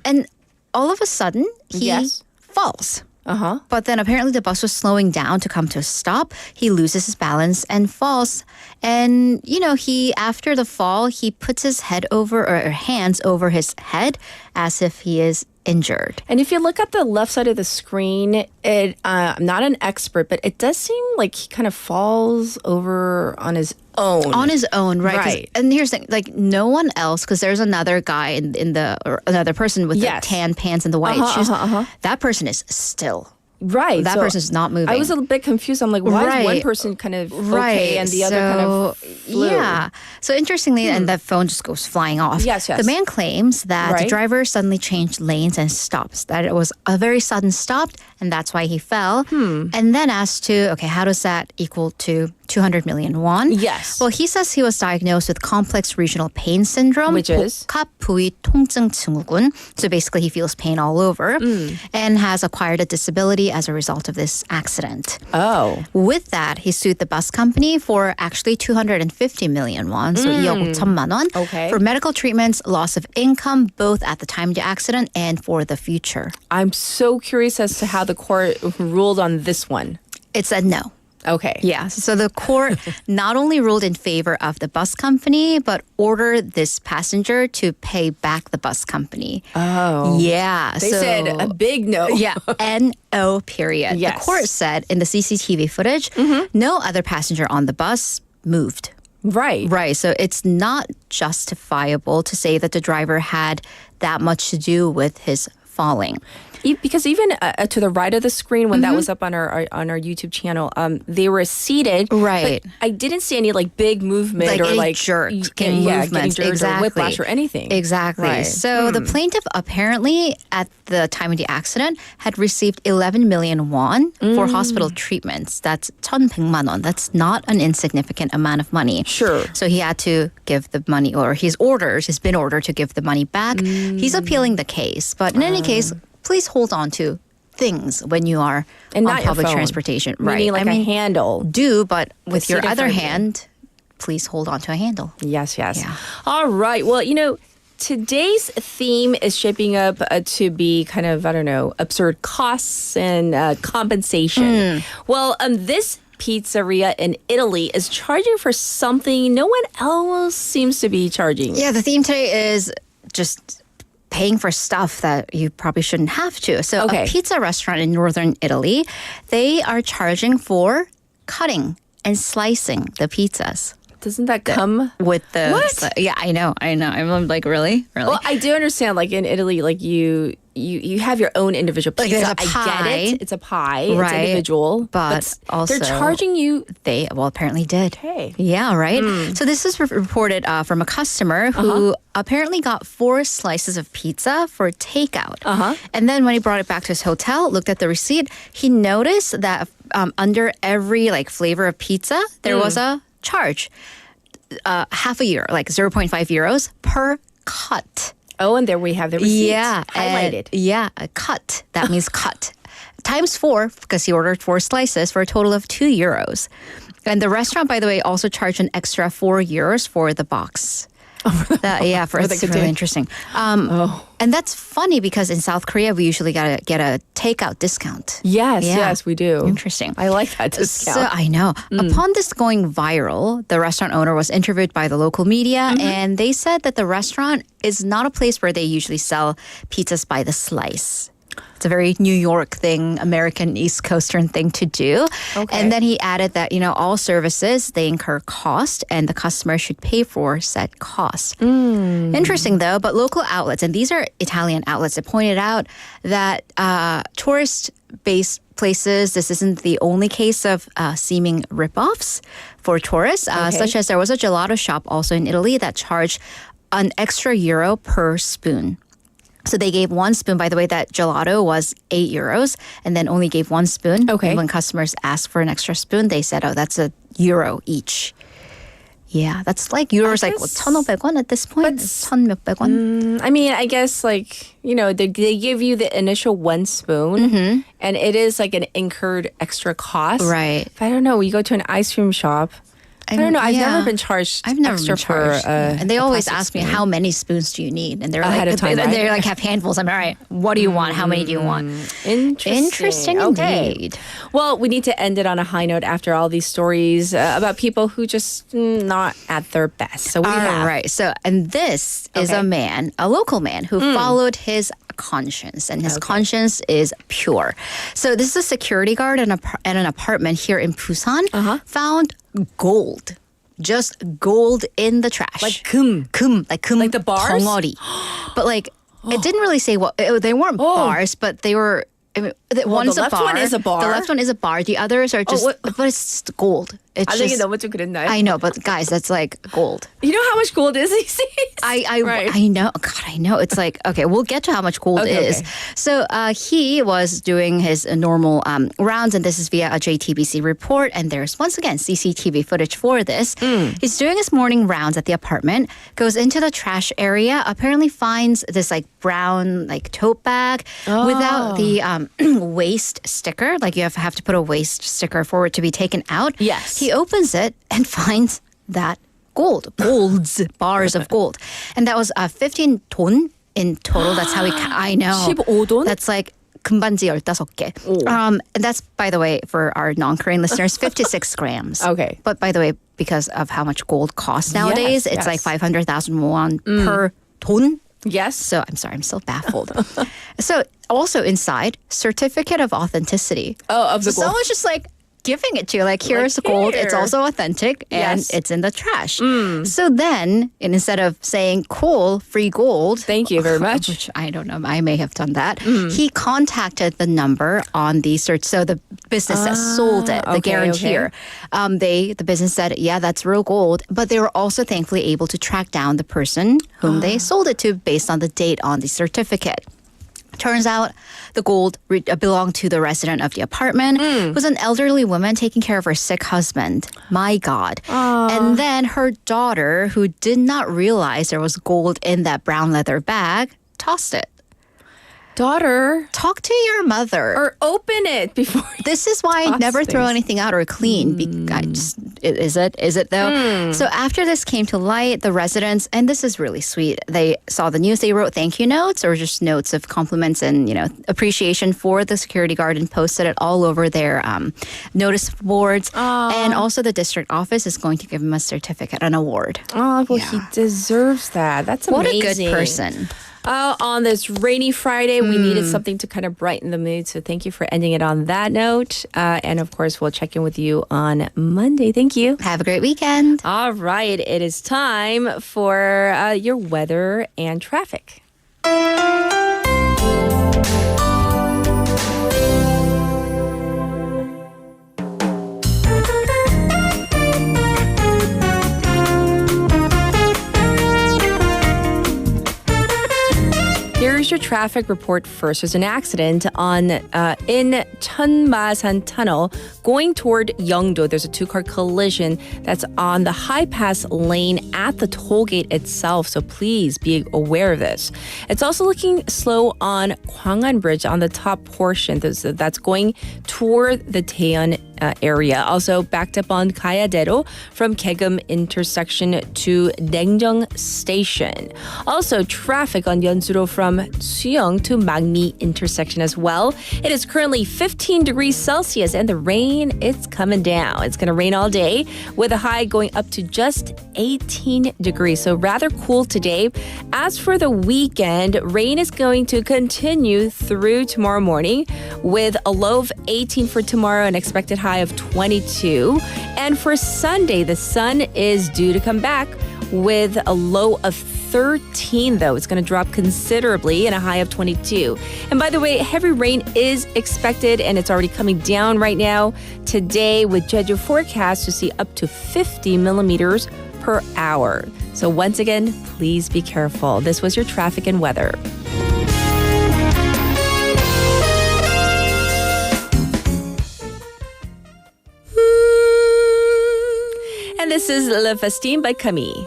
and all of a sudden, he falls. But then apparently the bus was slowing down to come to a stop. He loses his balance and falls. And, he, after the fall, he puts his head over or hands over his head as if he is injured. And if you look at the left side of the screen, I'm not an expert, but it does seem like he kind of falls over on his own. On his own, right? Right. And here's the thing, no one else, because there's another guy or another person with the tan pants and the white shoes. That person is still. Right. That person's not moving. I was a bit confused. I'm like, why is one person kind of okay and the other kind of flew? Yeah. So interestingly, and the phone just goes flying off. Yes. The man claims that the driver suddenly changed lanes and stops, that it was a very sudden stop, and that's why he fell. And then asked to, how does that equal to 200 million won? Yes. Well, he says he was diagnosed with complex regional pain syndrome, which is 복합 부위 통증 증후군. So basically, he feels pain all over and has acquired a disability as a result of this accident. Oh. With that, he sued the bus company for actually 250 million won, so 2억 5천만 won, for medical treatments, loss of income, both at the time of the accident and for the future. I'm so curious as to how the court ruled on this one. It said no. Okay. Yeah. So the court not only ruled in favor of the bus company, but ordered this passenger to pay back the bus company. Oh. Yeah. They said a big no. Yeah. N-O period. Yes. The court said in the CCTV footage, no other passenger on the bus moved. Right. Right. So it's not justifiable to say that the driver had that much to do with his falling. Because even to the right of the screen, when that was up on our YouTube channel, they were seated. Right. But I didn't see any big movement or jerk getting movements. jerked Exactly. or whiplash or anything. Exactly. Right. So the plaintiff apparently at the time of the accident had received 11 million won for hospital treatments. That's 1,100만 won. That's not an insignificant amount of money. Sure. So he had to give the money, or he's been ordered to give the money back. He's appealing the case. But in any case, please hold on to things when you are and on not public your phone. transportation. Meaning Right. a handle. Do, but with your seat in other front of you. hand, please hold on to a handle. Yes. Yeah. All right. Well, today's theme is shaping up to be kind of, I don't know, absurd costs and compensation. Well, this pizzeria in Italy is charging for something no one else seems to be charging. Yeah, the theme today is just paying for stuff that you probably shouldn't have to. So a pizza restaurant in northern Italy, they are charging for cutting and slicing the pizzas. Doesn't that come with the... What? Yeah, I know. I'm like, really? Well, I do understand, like in Italy, like you have your own individual pizza. Like there's a pie. I get it. It's a pie. Right. It's individual. But also... they're charging you... They, well, apparently did. Okay. Yeah, right? So this is reported from a customer who apparently got 4 slices of pizza for takeout. And then when he brought it back to his hotel, looked at the receipt, he noticed that under every like flavor of pizza, there was a charge. Half a euro, like 0.5 euros per cut. Oh, and there we have the receipt. Yeah. Highlighted. A cut. That means cut. Times 4, because he ordered 4 slices for a total of 2 euros. And the restaurant, by the way, also charged an extra 4 euros for the box. It's really interesting. And that's funny because in South Korea, we usually get a takeout discount. Yes, we do. Interesting. I like that discount. So, I know. Upon this going viral, the restaurant owner was interviewed by the local media, and they said that the restaurant is not a place where they usually sell pizzas by the slice. It's a very New York thing, American East Coastern thing to do. And then he added that, all services, they incur cost and the customer should pay for said cost. Interesting though, but local outlets, and these are Italian outlets, that pointed out that tourist-based places, this isn't the only case of seeming ripoffs for tourists, such as there was a gelato shop also in Italy that charged an extra euro per spoon. So they gave 1 spoon. By the way, that gelato was 8 euros and then only gave 1 spoon. And when customers asked for an extra spoon, they said, that's a euro each. Yeah, that's like euros, like 1,500원 at this point. It's 1,000몇백 원. I mean, I guess like, they give you the initial 1 spoon and it is like an incurred extra cost. Right. But I don't know, you go to an ice cream shop. I don't know. I've never been charged. I've never extra been charged. for. And they always ask me, how many spoons do you need? And they're ahead like, of time, they right? like have handfuls. I'm all right. What do you want? How many do you want? Interesting indeed. Well, we need to end it on a high note after all these stories about people who just not at their best. So we have. Right. So, and this is a local man who followed his conscience, and his conscience is pure. So this is a security guard at an apartment here in Busan, found gold. Just gold in the trash. Like 금. Like the bars? 덩어리. But like, it didn't really say what, they weren't bars, but they were, one's the a left bar. one is a bar. The left one is a bar. The others are just, but it's just gold. It's I think just, 너무 좀 그랬나요? I know, but guys, that's like gold. You know how much gold is these days? I know. God, I know. It's like, okay, we'll get to how much gold is. So he was doing his normal rounds, and this is via a JTBC report. And there's, once again, CCTV footage for this. He's doing his morning rounds at the apartment, goes into the trash area, apparently finds this like brown like tote bag without the waste sticker. Like you have to put a waste sticker for it to be taken out. Yes. He opens it and finds that bars of gold. And that was 15 돈 in total. That's how I know. 15돈? That's like 금반지 15개. And that's, by the way, for our non-Korean listeners, 56 grams. Okay. But by the way, because of how much gold costs nowadays, it's like 500,000 won per 돈. Yes. So I'm sorry, I'm still baffled. So also inside, certificate of authenticity. Of the gold. Someone's just like giving it to you, like here's the gold, it's also authentic, and it's in the trash. So then, instead of saying cool, free gold, thank you very much, which I don't know, I may have done that, he contacted the number on the search. So the business that sold it, the guarantor, the business said, yeah, that's real gold, but they were also thankfully able to track down the person whom they sold it to based on the date on the certificate. Turns out the gold belonged to the resident of the apartment, who was an elderly woman taking care of her sick husband. My God. And then her daughter, who did not realize there was gold in that brown leather bag, tossed it. Daughter, talk to your mother. Or open it before. This is why I never throw anything out or clean. Is it though? So after this came to light, the residents, and this is really sweet, they saw the news, they wrote thank you notes or just notes of compliments and, appreciation for the security guard and posted it all over their notice boards. And also the district office is going to give him a certificate, an award. Oh, well, he deserves that. That's amazing. What a good person. On this rainy Friday, we needed something to kind of brighten the mood. So thank you for ending it on that note. And of course, we'll check in with you on Monday. Thank you. Have a great weekend. All right. It is time for your weather and traffic. Here's your traffic report first. There's an accident in Cheonmasan Tunnel going toward Yeongdo. There's a two-car collision that's on the high pass lane at the toll gate itself, so please be aware of this. It's also looking slow on Gwangan Bridge on the top portion. That's going toward the Taeyeon area. Also backed up on Gayadero from Kaegum intersection to Daenjeong station. Also traffic on Yeonsuro from Suyeong to Magni intersection as well. It is currently 15 degrees Celsius and the rain, it's coming down. It's going to rain all day with a high going up to just 18 degrees. So rather cool today. As for the weekend, rain is going to continue through tomorrow morning with a low of 18 for tomorrow and expected high of 22. And for Sunday, the sun is due to come back with a low of 13, though. It's going to drop considerably and a high of 22. And by the way, heavy rain is expected and it's already coming down right now. Today, with Jeju forecast to see up to 50 millimeters per hour. So once again, please be careful. This was your traffic and weather. And this is Le Festin by Camille.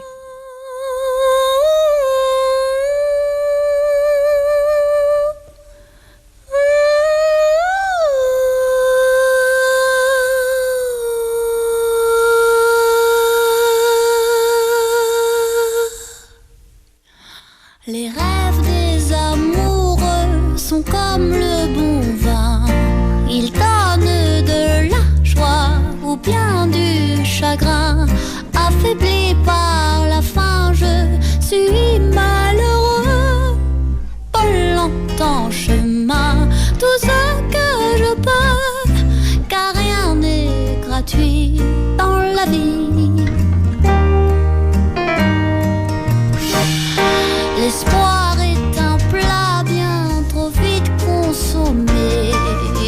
Les rêves des amoureux sont comme le bon vin. Ils donnent de la joie ou bien du chagrin. Affaibli par la faim, je suis malheureux. Pas longtemps chemin, tout ce que je peux, car rien n'est gratuit dans la vie. L'espoir est un plat bien trop vite consommé.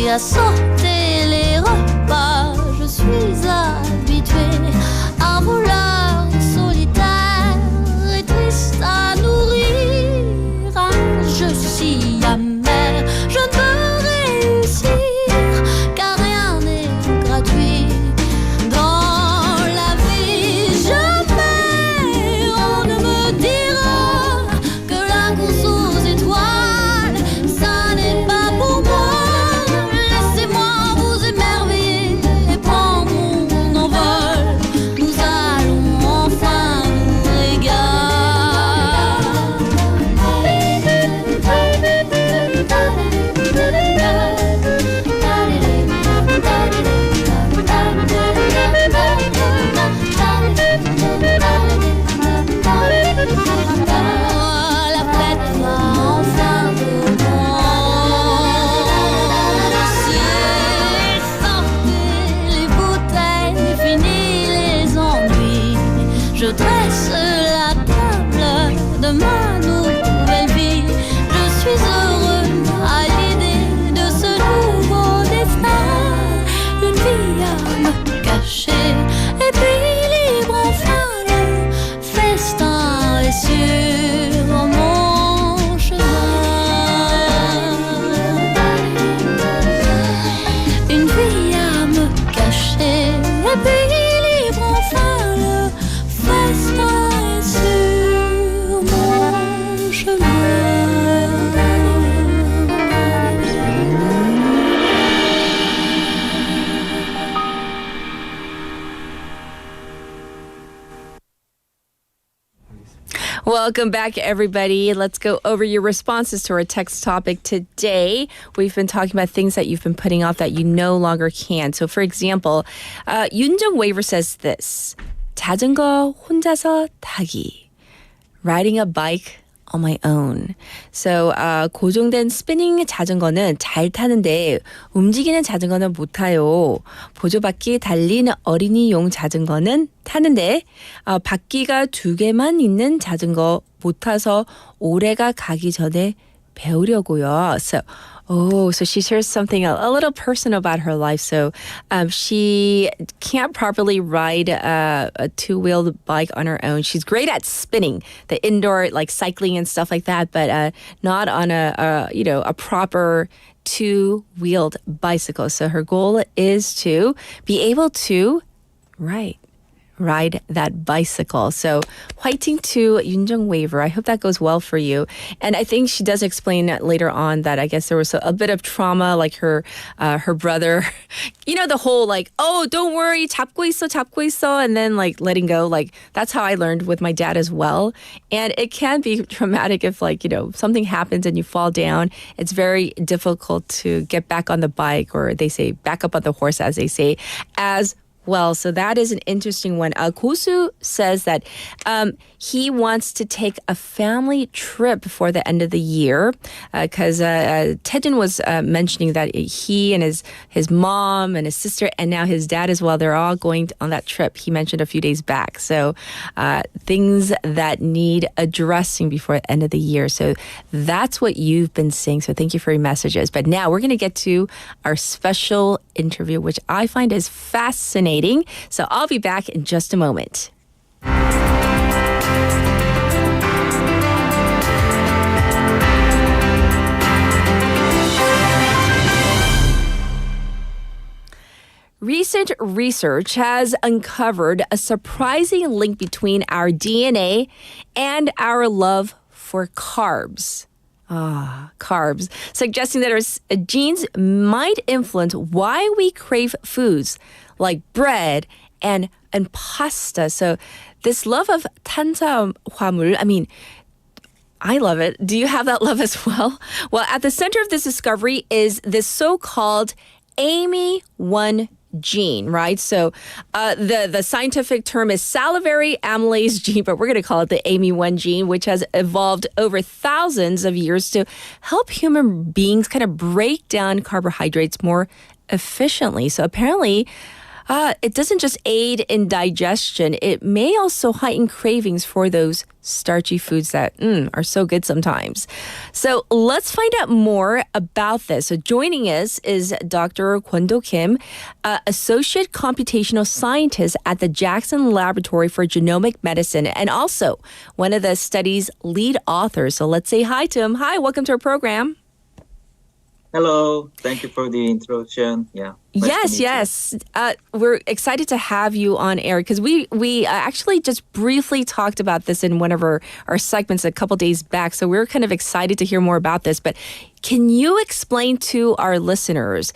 À sauter les repas, je suis habituée. Un voleur solitaire et triste à nourrir. Je suis amère, je ne peux réussir, car rien n'est gratuit dans la vie. Jamais on ne me dira que la course aux étoiles, ça n'est pas pour moi. Laissez-moi vous émerveiller et prendre mon envol. Nous allons enfin nous régaler. La fête va enfin commencer. Sortez les bouteilles, fini les ennuis. Je dresse la table de ma nouvelle vie. Je suis heureux à l'idée de ce nouveau destin. Une vie à me cacher et puis libre enfin le festin est sur mon chemin. Une vie à me cacher et puis libre enfin le festin Welcome back, everybody. Let's go over your responses to our text topic today. We've been talking about things that you've been putting off that you no longer can. So, for example, Yunjung Waver says this. 자전거 혼자서 타기. Riding a bike on my own. So, 고정된 스피닝 자전거는 잘 타는데 움직이는 자전거는 못 타요. 보조바퀴 달린 어린이용 자전거는 타는데 바퀴가 2개만 있는 자전거 못 타서 오래가 가기 전에 배우려고요. So she shares something a little personal about her life. So she can't properly ride a two-wheeled bike on her own. She's great at spinning, the indoor like cycling and stuff like that, but not on a proper two-wheeled bicycle. So her goal is to be able to ride that bicycle. So 화이팅 to Yunjung Waver. I hope that goes well for you. And I think she does explain later on that I guess there was a bit of trauma, like her brother, the whole like, oh, don't worry, 잡고 있어, and then like letting go. Like that's how I learned with my dad as well. And it can be traumatic if something happens and you fall down. It's very difficult to get back on the bike, or they say back up on the horse, as they say, as well. So that is an interesting one. Kosu says that he wants to take a family trip before the end of the year because Taejin was mentioning that he and his mom and his sister and now his dad as well, they're all going on that trip. He mentioned a few days back. So things that need addressing before the end of the year. So that's what you've been saying. So thank you for your messages. But now we're going to get to our special interview, which I find is fascinating. So I'll be back in just a moment. Recent research has uncovered a surprising link between our DNA and our love for carbs. Carbs, suggesting that our genes might influence why we crave foods like bread and pasta. So this love of 탄수화물, I mean, I love it. Do you have that love as well? Well, at the center of this discovery is this so-called AMY1 gene, right? So the scientific term is salivary amylase gene, but we're going to call it the AMY1 gene, which has evolved over thousands of years to help human beings kind of break down carbohydrates more efficiently. So apparently, it doesn't just aid in digestion. It may also heighten cravings for those starchy foods that are so good sometimes. So let's find out more about this. So joining us is Dr. Kwon-do Kim, Associate Computational Scientist at the Jackson Laboratory for Genomic Medicine, and also one of the study's lead authors. So let's say hi to him. Hi, welcome to our program. Hello, thank you for the introduction. Yeah. Yes. We're excited to have you on air because we actually just briefly talked about this in one of our segments a couple days back. So we're kind of excited to hear more about this. But can you explain to our listeners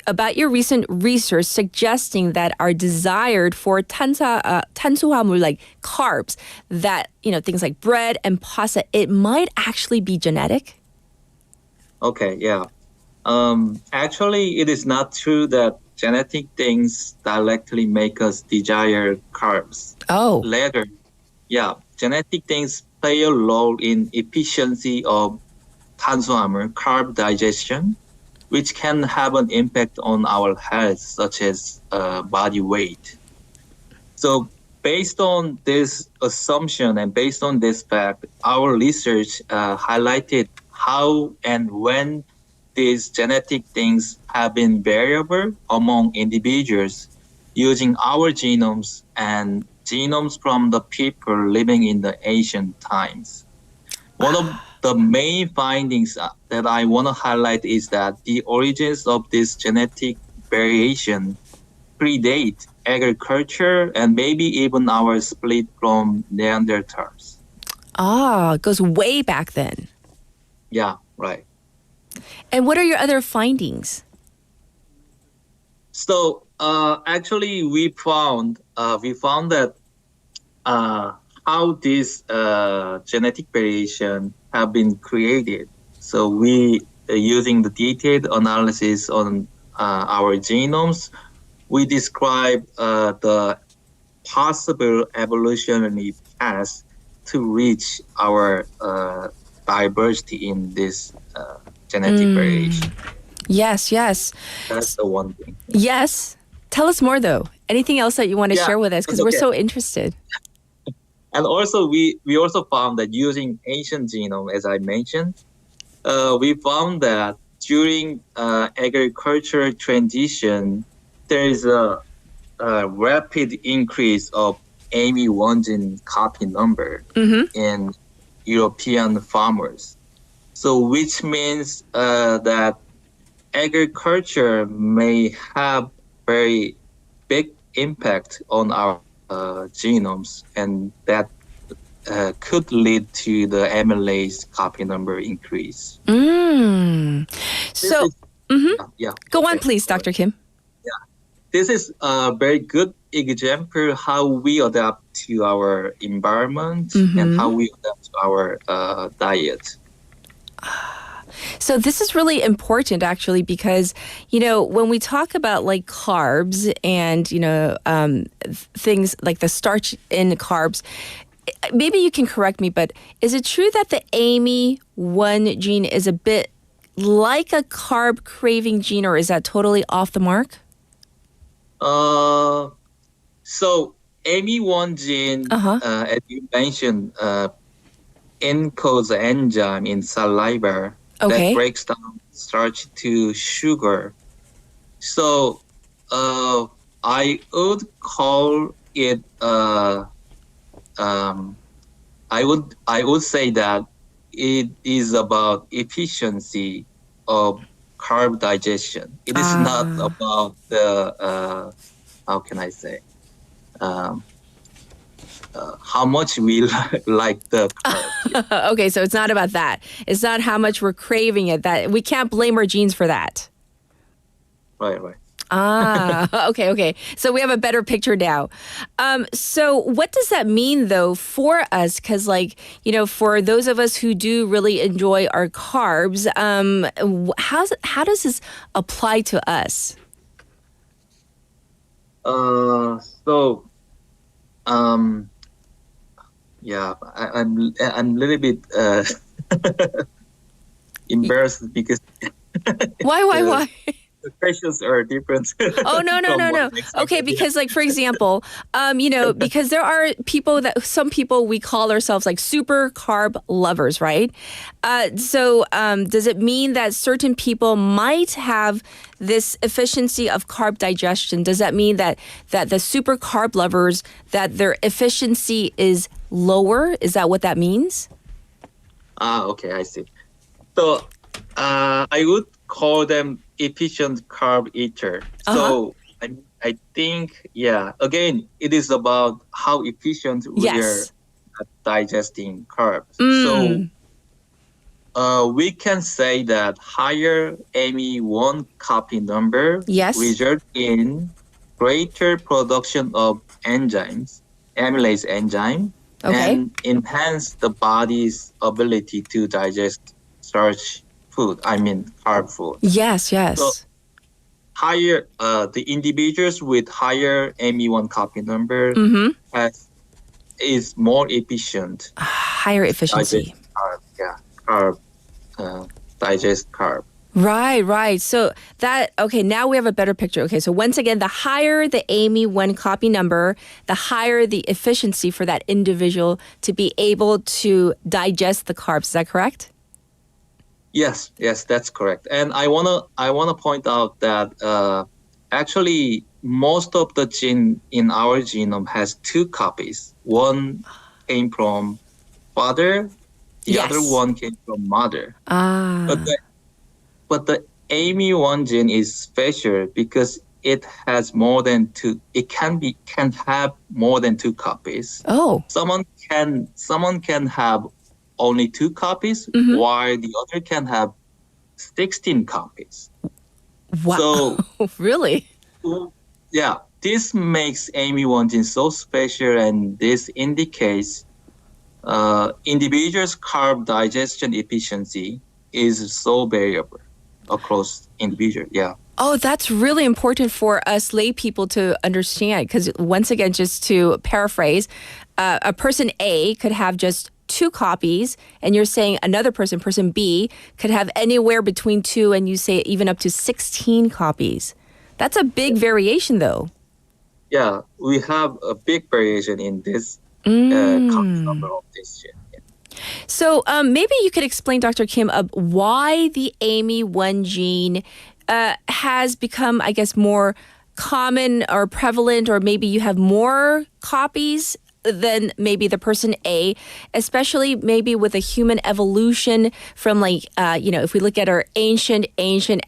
about your recent research suggesting that our desired for 탄수화물, like carbs, that things like bread and pasta, it might actually be genetic? Okay, yeah. Actually, it is not true that genetic things directly make us desire carbs. Oh. Later, genetic things play a role in efficiency of 탄수화물, carb digestion, which can have an impact on our health, such as body weight. So based on this assumption and based on this fact, our research highlighted how and when these genetic things have been variable among individuals using our genomes and genomes from the people living in the ancient times. One of the main findings that I want to highlight is that the origins of this genetic variation predate agriculture and maybe even our split from Neanderthals. It goes way back then. Yeah, right. And what are your other findings? So actually, we found that how this genetic variation have been created. So we, using the detailed analysis on our genomes, we describe the possible evolutionary path to reach our diversity in this genetic variation. Yes, yes. That's the one thing. Yes. Tell us more, though. Anything else that you want to Yeah, share with us? Because it's we're okay. so interested. And also, we also found that using ancient genome, as I mentioned, we found that during agricultural transition, there is a rapid increase of AMY1 gene copy number in European farmers. So, which means that agriculture may have very big impact on our genomes, and that could lead to the amylase copy number increase. So, Yeah. go on, please, Dr. Kim. This is a very good example how we adapt to our environment and how we adapt to our diet. So this is really important, actually, because, you know, when we talk about like carbs and, you know, things like the starch in carbs, maybe you can correct me, but is it true that the AMY1 gene is a bit like a carb craving gene, or is that totally off the mark? So AMY1 gene, as you mentioned, encodes an enzyme in saliva that breaks down starch to sugar. So I would call it I would say that it is about efficiency of carb digestion. It is not about the how can I say how much we like the carb. Okay, so it's not about that. It's not how much we're craving it. That we can't blame our genes for that. Right. Okay. So we have a better picture now. So what does that mean, though, for us? Because, like, you know, for those of us who do really enjoy our carbs, how does this apply to us? Yeah, I'm a little bit embarrassed because Why? the questions are different. Oh, no. Okay, because like, for example, you know, because there are some people we call ourselves like super carb lovers, right? So does it mean that certain people might have this efficiency of carb digestion? Does that mean that the super carb lovers, that their efficiency is lower? Is that what that means? Okay, I see. So I would call them efficient carb eater. So I think, again, it is about how efficient we are at digesting carbs. So we can say that higher AMY1 copy number result in greater production of enzymes, amylase enzyme, and enhance the body's ability to digest starch food. I mean, carb food. Yes. So higher, the individuals with higher AMY1 copy number is more efficient. Higher efficiency. Digest carb. Right. So now we have a better picture. Okay, so once again, the higher the AMY1 copy number, the higher the efficiency for that individual to be able to digest the carbs. Is that correct? Yes, that's correct. And I wanna point out that actually most of the gene in our genome has two copies. One came from father, the other one came from mother. But the AMY1 gene is special because it has more than two. It can have more than two copies. Oh, someone can have only two copies, while the other can have 16 copies. Wow! So really? Yeah, this makes AMY1 gene so special, and this indicates individuals' carb digestion efficiency is so variable across individuals. Yeah. Oh, that's really important for us lay people to understand. Because once again, just to paraphrase, a person A could have just 2 copies, and you're saying another person, person B, could have anywhere between 2, and you say even up to 16 copies. That's a big variation, though. Yeah, we have a big variation in this number of this gene. So maybe you could explain, Dr. Kim, why the AMY1 gene has become, I guess, more common or prevalent, or maybe you have more copies than maybe the person A, especially maybe with a human evolution from if we look at our ancient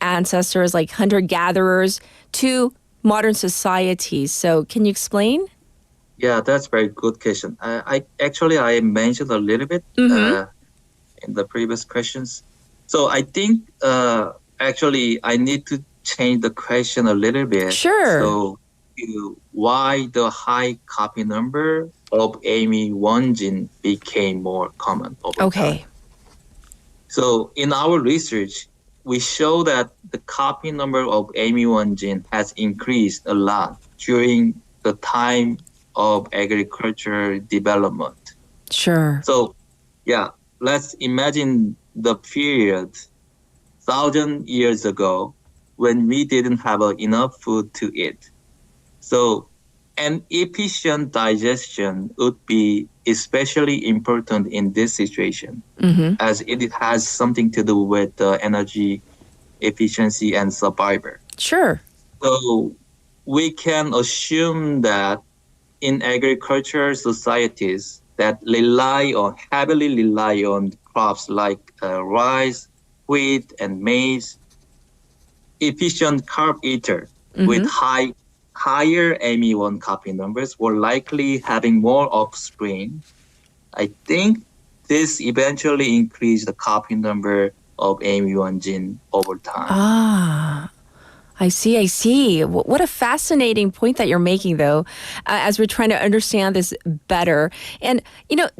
ancestors like hunter-gatherers to modern societies. So can you explain? Yeah, that's a very good question. I mentioned a little bit in the previous questions. So I think I need to change the question a little bit. Sure. So why the high copy number of AMY1 gene became more common over time. So in our research, we show that the copy number of AMY1 gene has increased a lot during the time of agricultural development. Sure. So, let's imagine the period 1,000 years ago when we didn't have enough food to eat. So, an efficient digestion would be especially important in this situation, as it has something to do with energy efficiency and survival. Sure. So, we can assume that in agricultural societies that heavily rely on crops like rice, wheat, and maize, efficient carb eater with higher AMY1 copy numbers were likely having more offspring. I think this eventually increased the copy number of AMY1 gene over time. I see. What a fascinating point that you're making, though, as we're trying to understand this better. And,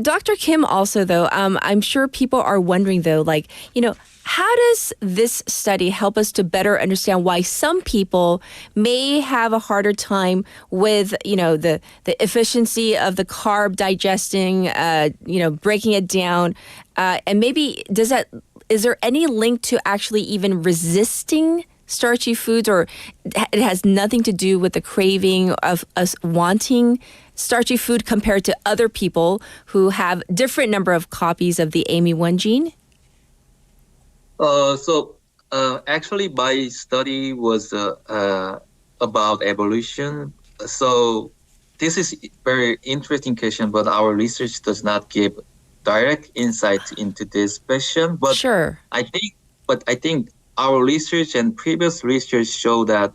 Dr. Kim also, though, I'm sure people are wondering, though, how does this study help us to better understand why some people may have a harder time with, the efficiency of the carb digesting, breaking it down? And maybe is there any link to actually even resisting starchy foods, or it has nothing to do with the craving of us wanting starchy food compared to other people who have different number of copies of the AMY1 gene? Actually, my study was about evolution. So this is a very interesting question, but our research does not give direct insight into this question. But sure. I think our research and previous research show that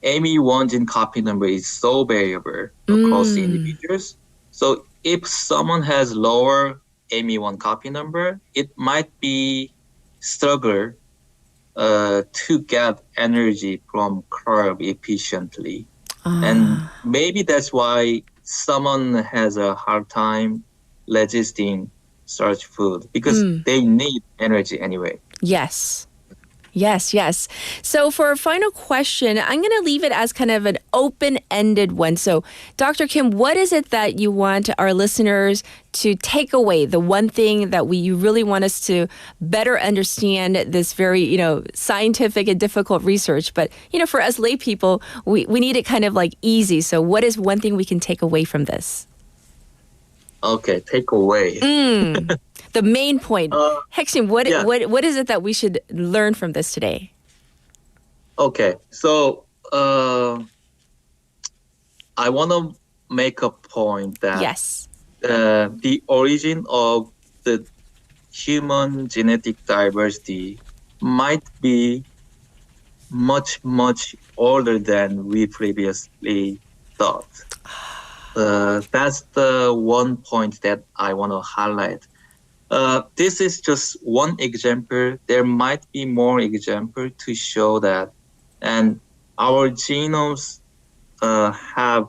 AMY1 gene copy number is so variable across the individuals. So if someone has lower AMY1 copy number, it might be struggle to get energy from carb efficiently. And maybe that's why someone has a hard time resisting starch food, because they need energy anyway. Yes. So for a final question, I'm going to leave it as kind of an open-ended one. So Dr. Kim, what is it that you want our listeners to take away? The one thing that you really want us to better understand this very, scientific and difficult research. But, for us lay people, we need it kind of like easy. So what is one thing we can take away from this? Okay, take away. The main point. Hexim, what is it that we should learn from this today? Okay, so I want to make a point that the origin of the human genetic diversity might be much, much older than we previously thought. That's the one point that I want to highlight. This is just one example. There might be more examples to show that. And our genomes have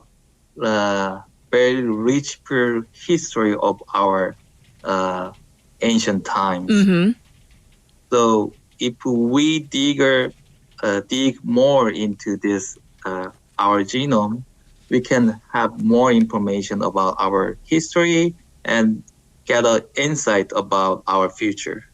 very rich history of our ancient times. Mm-hmm. So if we dig more into this our genome, we can have more information about our history and get an insight about our future.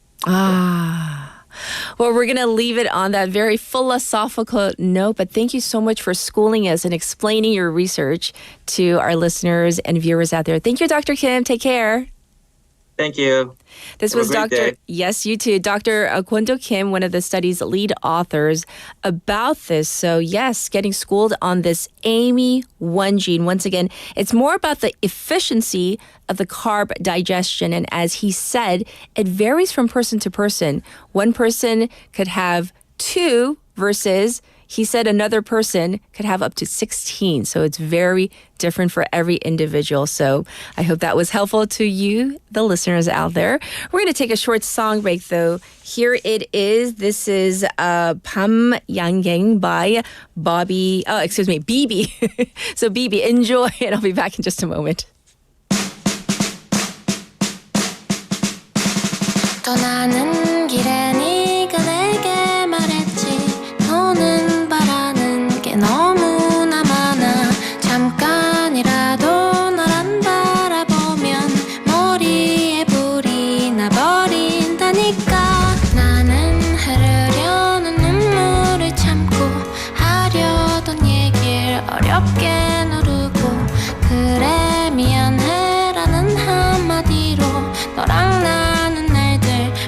Well, we're going to leave it on that very philosophical note, but thank you so much for schooling us and explaining your research to our listeners and viewers out there. Thank you, Dr. Kim. Take care. Thank you. This Have was a great Dr. day. Yes, you too. Dr. Kwon-do Kim, one of the study's lead authors about this. So yes, getting schooled on this AMY1 gene. Once again, it's more about the efficiency of the carb digestion. And as he said, it varies from person to person. One person could have 2 versus he said another person could have up to 16. So it's very different for every individual. So I hope that was helpful to you, the listeners out there. We're going to take a short song break, though. Here it is. This is Pam Yanggeng by BB. So BB, enjoy, and I'll be back in just a moment. 떠나는 길에 네가 내게 말했지 너는 바라는 게 너무나 많아 잠깐이라도 날 안 바라보면 머리에 불이 나버린다니까 나는 흐르려는 눈물을 참고 하려던 얘길 어렵게 누르고 그래 미안해라는 한마디로 너랑 나는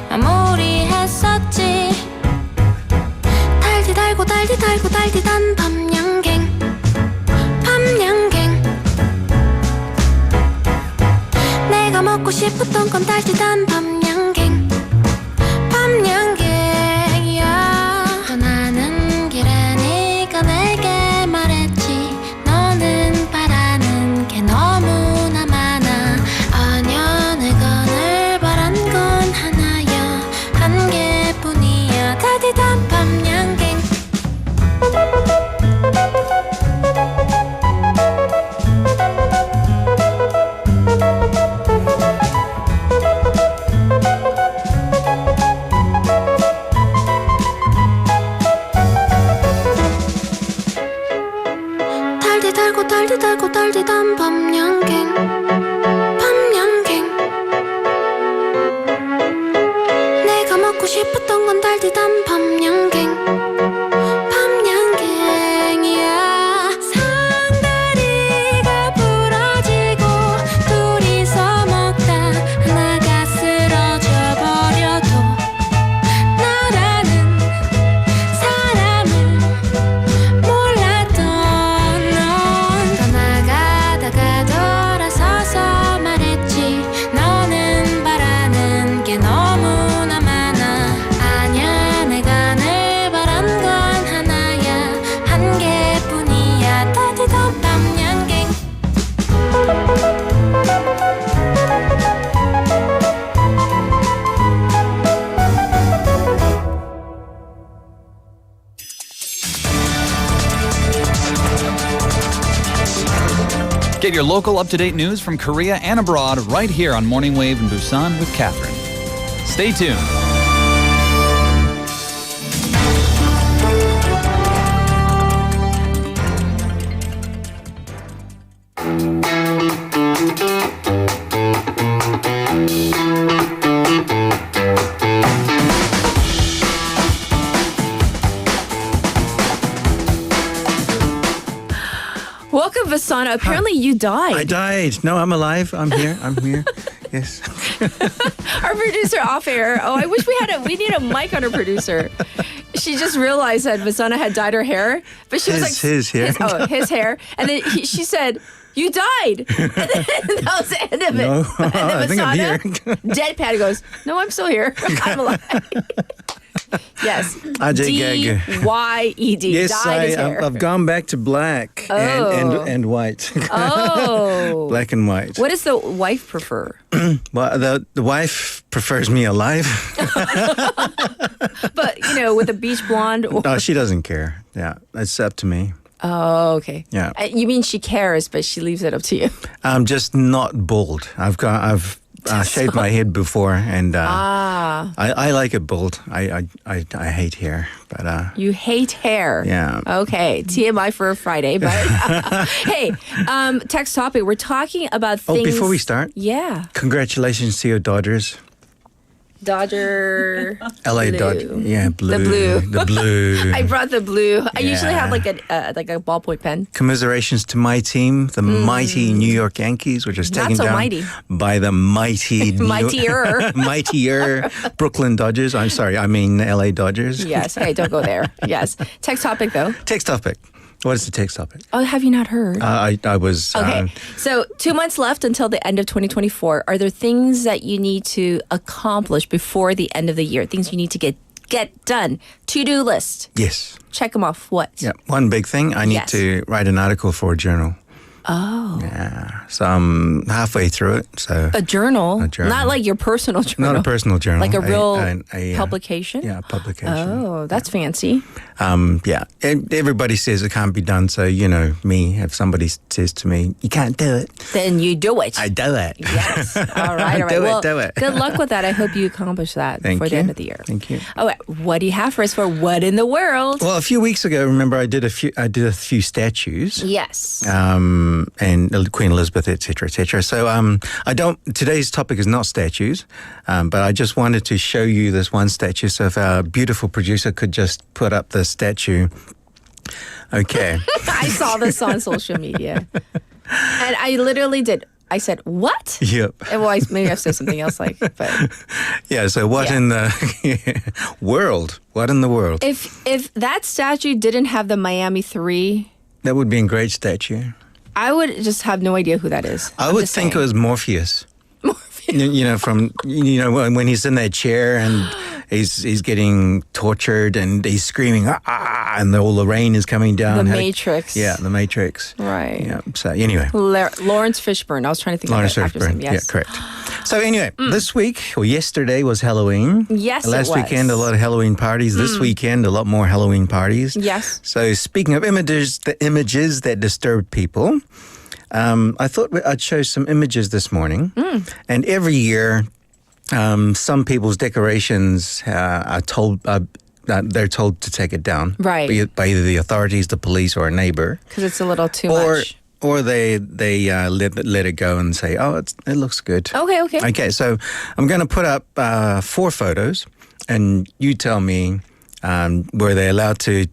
마무리했었지 달디 단 밤양갱 내가 먹고 싶었던 건 달디 단 밤양갱 떠나는 길에 네가 내게 말했지 너는 바라는 게 너무나 많아 아냐 내가 늘 바란 건 하나야 한 개뿐이야 달디 단 밤양갱 달디 단 밤양갱 내가 먹고 싶었던 건 달디 단 밤양갱 상다리가 부러지고 둘이서 먹다 하나가 쓰러져 버려도 너라는 사람을 몰랐던 넌 떠나가다가 돌아서서 말했지 너는 바라는 게 너무나 많아 아냐 내가 늘 바란 건 하나야 한 개뿐이야 따뜻한 밤양갱 Get your local up-to-date news from Korea and abroad right here on Morning Wave in Busan with Catherine. Stay tuned. Welcome, Vasana. Apparently you died. I died. No, I'm alive. I'm here. Yes. Our producer off air. Oh, I wish we need a mic on our producer. She just realized that Vasana had dyed her hair, but she was like his hair. His hair, and then she said, "You died." And then that was the end of it. No, And then I think I'm here. Deadpan goes, "No, I'm still here. I'm alive." Yes. D-Y-E-D. Yes, dyed his hair. I've gone back to black and white. Oh. Black and white. What does the wife prefer? Well, the wife prefers me alive. But, with a beach blonde. Or... No, she doesn't care. Yeah, it's up to me. Oh, okay. Yeah. You mean she cares, but she leaves it up to you. I'm just not bald. I've shaved my head before, and I like it bald. I hate hair, but You hate hair. Yeah. Okay. TMI for a Friday, but hey, text topic. We're talking about things. Oh, before we start, yeah. Congratulations to your Dodgers. Dodger. LA blue. Dodgers. Yeah, blue. The blue. The blue. I brought the blue. I usually have Yeah. like a ballpoint pen. Commiserations to my team, the mighty New York Yankees, which is Not taken so down mighty. by the mighty mightier Brooklyn Dodgers. I'm sorry, I mean LA Dodgers. Yes. Hey, don't go there. Yes. Text topic though. Text topic. What is the text topic? Oh, have you not heard? I was. Okay. So 2 months left until the end of 2024. Are there things that you need to accomplish before the end of the year? Things you need to get done? To-do list. Yes. Check them off. What? Yeah. One big thing. I need Yes. to write an article for a journal. Oh. Yeah. So I'm halfway through it. So A journal? A journal. Not like your personal journal. not a personal journal. Like a real a, publication? Yeah, publication. Oh, that's fancy. Yeah. Everybody says it can't be done. So, you know, me, if somebody says to me, you can't do it, Then you do it. I do it. Yes. All right. All right. Do it, Well, do it. good luck with that. I hope you accomplish that Thank before the you. end of the year. Thank you. All right. What do you have for us for What in the World? Well, a few weeks ago, remember, I did a few statues. Yes. And Queen Elizabeth, etc., etc. So today's topic is not statues, but I just wanted to show you this one statue. So if our beautiful producer could just put up the statue. Okay. I saw this on social media. And I literally did. I said, what? Yep. And well, maybe I said something else like, but Yeah, so what in the world? What in the world? if that statue didn't have the Miami 3, That would be a great statue. I would just have no idea who that is. I would think it was Morpheus. You know, from when he's in that chair and he's getting tortured and he's screaming and all the rain is coming down. The Matrix. Yeah, the Matrix. Right. Yeah. So anyway, Lawrence Fishburne. I was trying to think Lawrence of the actor's name. Fishburne. Yes. Yeah, correct. So anyway, this week or yesterday was Halloween. Yes, it Last was. weekend a lot of Halloween parties. This weekend a lot more Halloween parties. Yes. So speaking of images, the images that disturb people. I thought I'd show some images this morning. And every year, some people's decorations are told they're told to take it down, Right. By either the authorities, the police, or a neighbor, Because it's a little too much. or they let it go and say, oh, it looks good. Okay, okay. Okay, so I'm going to put up 4 photos, and you tell me were they allowed to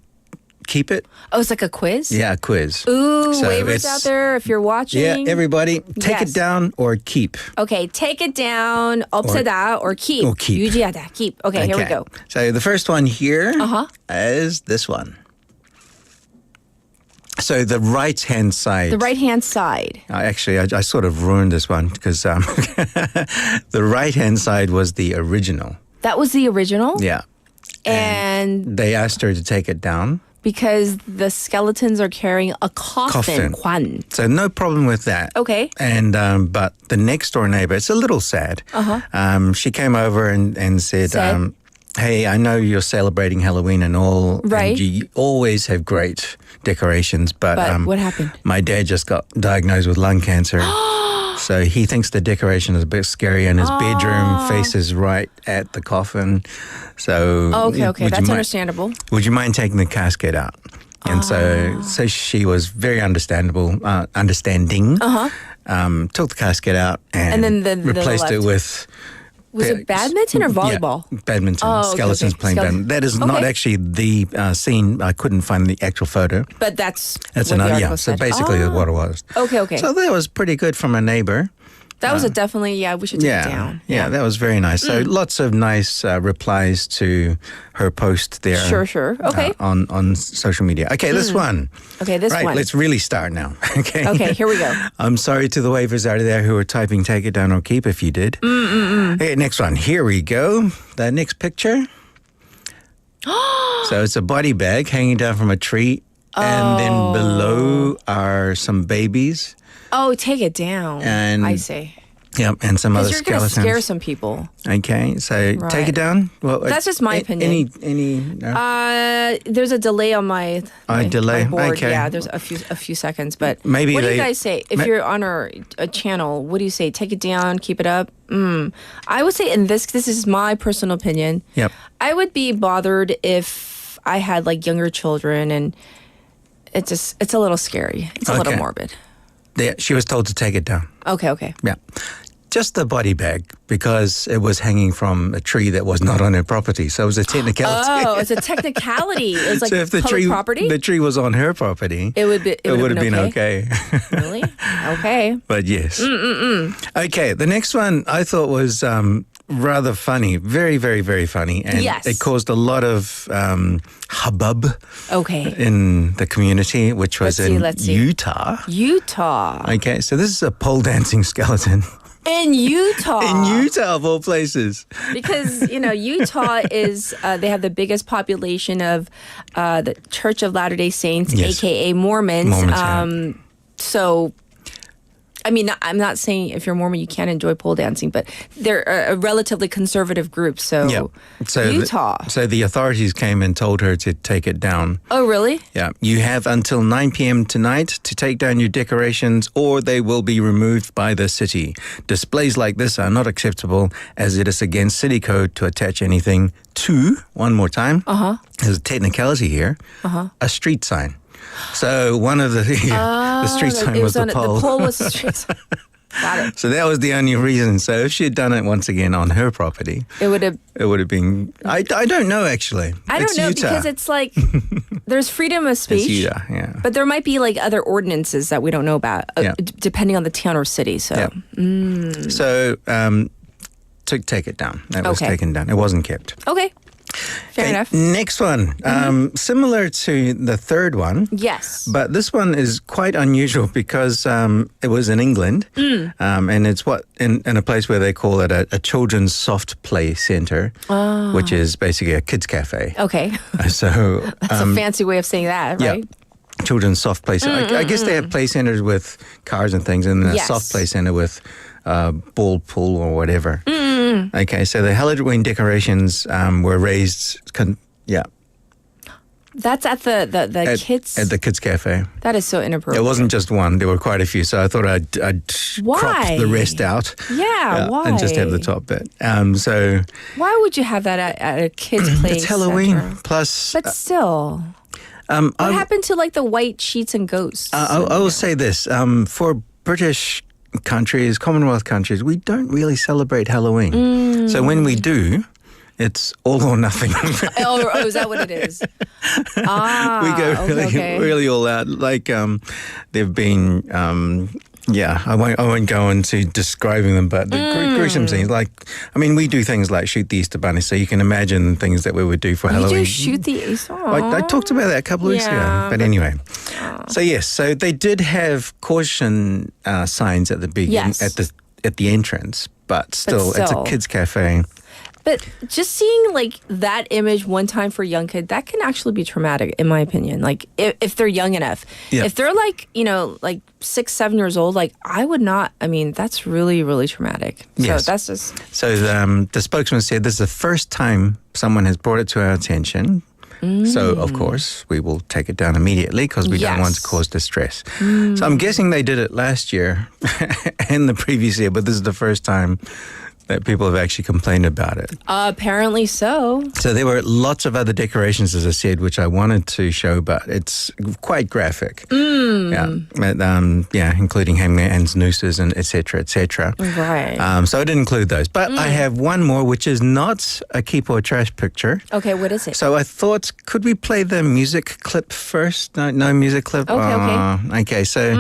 keep it? Oh, it's like a quiz? Yeah, a quiz. Ooh, So waivers it's- out there if you're watching. Yeah, everybody, take Yes. it down or keep. Okay, take it down, 없애다, or keep. Or keep. 유지하다, keep. Okay, here we go. So the first one here Uh-huh. is this one. So the right-hand side. The right-hand side. Actually, I sort of ruined this one because the right-hand side was the original. That was the original? Yeah. And They asked her to take it down. because the skeletons are carrying a coffin. 관. So no problem with that. Okay. And but the next door neighbor, it's a little sad. Uh-huh. She came over and said, Said? hey, I know you're celebrating Halloween and all. Right. And you always have great decorations, but what happened? My dad just got diagnosed with lung cancer. So he thinks the decoration is a bit scary, and his bedroom faces right at the coffin. So Okay, would you that's mi- understandable. Would you mind taking the casket out? And so she was very understanding. Took the casket out and then the replaced it left. with. Was it badminton or volleyball? Yeah, badminton. Oh, okay, Skeletons okay. playing badminton. That is not Okay. actually the scene. I couldn't find the actual photo. But that's That's what the another. Yeah. article So said. basically, what it was. Okay, okay. So that was pretty good from a neighbor. That was a definitely, we should take it down. Yeah, that was very nice. So lots of nice replies to her post there. Sure. Okay. On social media. Okay, this one. Okay, this right, one. let's really start now. Okay. Okay, here we go. I'm sorry to the waivers out there who are typing take it down or keep if you did. Okay, next one. Here we go. The next picture. So it's a body bag hanging down from a tree. And then below are some babies. Oh, take it down. And I see. Yep, and some other Because you're going to skeletons. scare some people. Okay, so take Right. it down. Well, That's just my opinion. Any? No? There's a delay on my delay. my board. Okay. Yeah, there's a few seconds. But Maybe what do you they- guys say if you're on a channel? What do you say? Take it down, keep it up. I would say in this is my personal opinion. Yep. I would be bothered if I had like younger children, and it's a little scary. It's a little Okay. morbid. Yeah, she was told to take it down. Okay. Yeah. Just the body bag because it was hanging from a tree that was not on her property. So it was a technicality. Oh, it's a technicality. It's like so if the public property. the tree was on her property, It would have been okay. Really? Okay. But yes. Okay, the next one I thought was rather funny. Very, very, very funny. And Yes. it caused a lot of hubbub Okay. in the community, which was Let's see. Utah. Utah. Okay, so this is a pole dancing skeleton. In Utah. In Utah, of all places. Because, Utah is, they have the biggest population of the Church of Latter-day Saints, Yes. a.k.a. Mormons. Mormons, yeah. So, I mean, I'm not saying if you're Mormon you can't enjoy pole dancing, but they're a relatively conservative group. So, Yeah. So Utah. so the authorities came and told her to take it down. Oh, really? Yeah. You have until 9 p.m. tonight to take down your decorations or they will be removed by the city. Displays like this are not acceptable as it is against city code to attach anything to, one more time, there's a technicality here, a street sign. So one of the street sign was the pole. The pole was the street sign. Got it. So that was the only reason. So if she had done it once again on her property, It would have. been. I don't know actually. I don't It's know Utah. because it's like there's freedom of speech. It's Utah, yeah. But there might be like other ordinances that we don't know about, Yeah. depending on the town or city. So, Yeah. So take it down. That was Okay. taken down. It wasn't kept. Okay, fair Okay, enough. Next one, similar to the third one. Yes. But this one is quite unusual because it was in England, and it's in a place where they call it a children's soft play center, which is basically a kids cafe. Okay, So that's a fancy way of saying that, yeah. right? Children's soft play center. I guess they have play centers with cars and things, and then a Yes. soft play center with ball pool or whatever. Okay, so the Halloween decorations were raised. That's at the kids. At the kids cafe. That is so It inappropriate. wasn't just one; there were quite a few. So I thought I'd Why? crop the rest out. Yeah, why? And just have the top bit. So Why would you have that at a kids' play? it's Halloween. center? Plus, But still, what happened to like the white sheets and ghosts? I will say this: for British countries, Commonwealth countries, we don't really celebrate Halloween. So when we do, it's all or nothing. oh, is that what it is? We go really all out. Like there've been. I won't go into describing them, but the gruesome scenes. Like, I mean, we do things like shoot the Easter Bunny, so you can imagine things that we would do for You Halloween. do shoot the Easter. I talked about that a couple of weeks ago. Yeah, But anyway. So yes, so they did have caution signs at the beginning, Yes. at the entrance, but still, it's a still. kids cafe. But just seeing like that image one time for a young kid, that can actually be traumatic, in my opinion. Like if they're young enough, Yeah. if they're like like 6, 7 years old, like I would not. I mean, that's really, really traumatic. So Yes. that's just So the spokesman said this is the first time someone has brought it to our attention. So, of course, we will take it down immediately because we don't want to Yes. cause distress. So I'm guessing they did it last year and the previous year, but this is the first time that people have actually complained about it. apparently so. So there were lots of other decorations, as I said, which I wanted to show, but it's quite graphic. Including hangman's nooses and et cetera, et cetera. Right. So I didn't include those. But I have one more, which is not a keep or trash picture. Okay, what is it? So I thought, could we play the music clip first? No music clip? Okay. Okay, so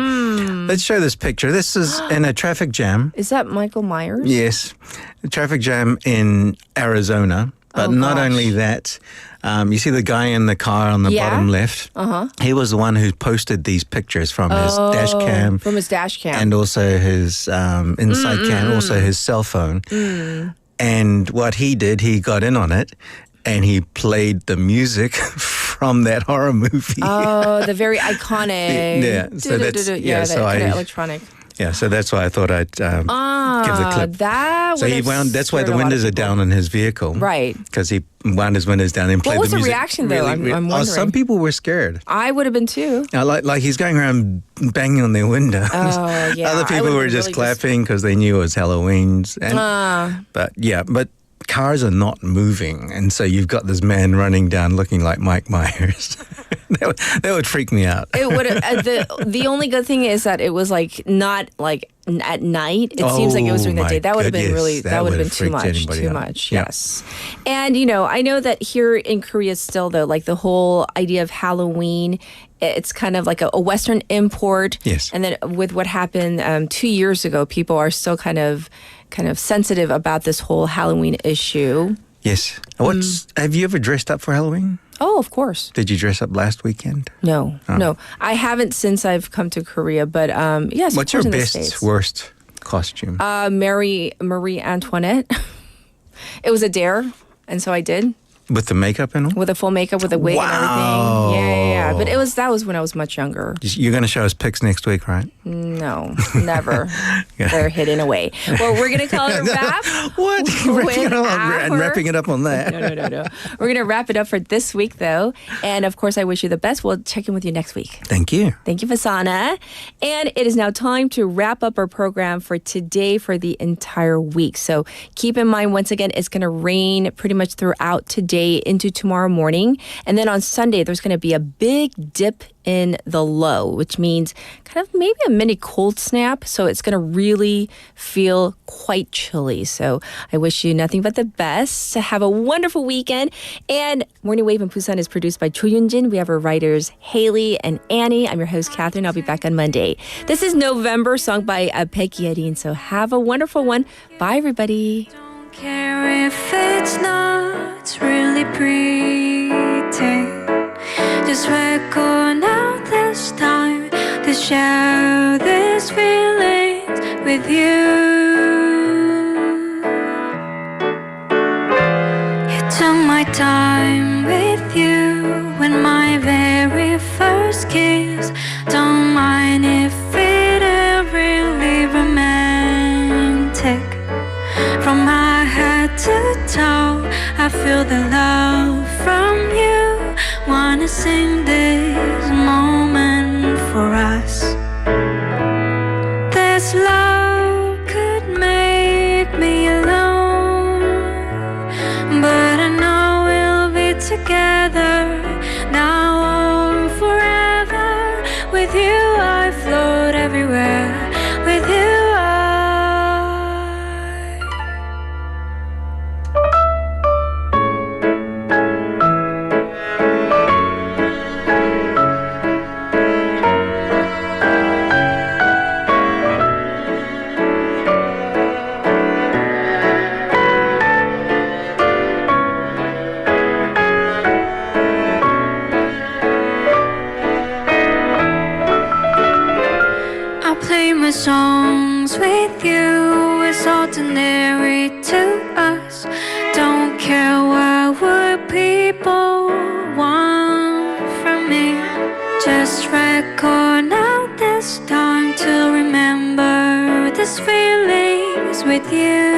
let's show this picture. This is in a traffic jam. Is that Michael Myers? Yes, a traffic jam in Arizona. But not only that, you see the guy in the car on the bottom left? He was the one who posted these pictures from his dash cam. From his dash cam. And also his inside cam, also his cell phone. And what he did, he got in on it and he played the music from that horror movie. Oh, the very iconic. Yeah, so that's- yeah, yeah, that so kind I- of electronic. Yeah, so that's why I thought I'd give the clip. That So he wound. That's why the windows are down on his vehicle, Right. Because he wound his windows down and played What was the the music. reaction, though? I'm Oh, wondering. some people were scared. I would have been too. Like he's going around banging on their windows. Oh, yeah. Other I people would've were been just really clapping because they knew it was Halloween's. And, but cars are not moving, and so you've got this man running down looking like Mike Myers. that would freak me out. It would the only good thing is that it was like not like at night. It seems like it was during the my day. That would have been goodness, really that would have been too freaked much. anybody Too out. much. Yeah. Yes. And I know that here in Korea still though, like the whole idea of Halloween, it's kind of like a Western import. Yes. And then with what happened 2 years ago, people are still kind of sensitive about this whole Halloween issue. Yes. Have you ever dressed up for Halloween? Oh, of course. Did you dress up last weekend? No, Oh. no. I haven't since I've come to Korea, but yes, of What's your course in the best, States. worst costume? Marie Antoinette. It was a dare, and so I did. With the makeup and all? With a full makeup, with a wig and everything. Yeah. But that was when I was much younger. You're going to show us pics next week, right? No, never. They're hidden away. Well, we're going to call it a wrap. What? Wrapping it up on that. No. We're going to wrap it up for this week, though. And, of course, I wish you the best. We'll check in with you next week. Thank you. Thank you, Fasana. And it is now time to wrap up our program for today for the entire week. So keep in mind, once again, it's going to rain pretty much throughout today into tomorrow morning. And then on Sunday, there's going to be a big dip in the low, which means kind of maybe a mini cold snap. So it's going to really feel quite chilly. So I wish you nothing but the best. Have a wonderful weekend. And Morning Wave in Busan is produced by Cho Yun-jin. We have our writers Haley and Annie. I'm your host, Catherine. I'll be back on Monday. This is November, sung by Baek Yerin. So have a wonderful one. Bye, everybody. Care if it's not really pretty. Just recognize this time to share these feelings with you. You took my time with you when my very first kiss. Don't mind if it ain't really romantic. From my head to toe, I feel the love from you. Wanna sing this moment for us. This love could make me alone, but I know we'll be together now or forever. With you I float everywhere. With you songs with you is ordinary to us. Don't care what would people want from me. Just record now this time to remember these feelings with you.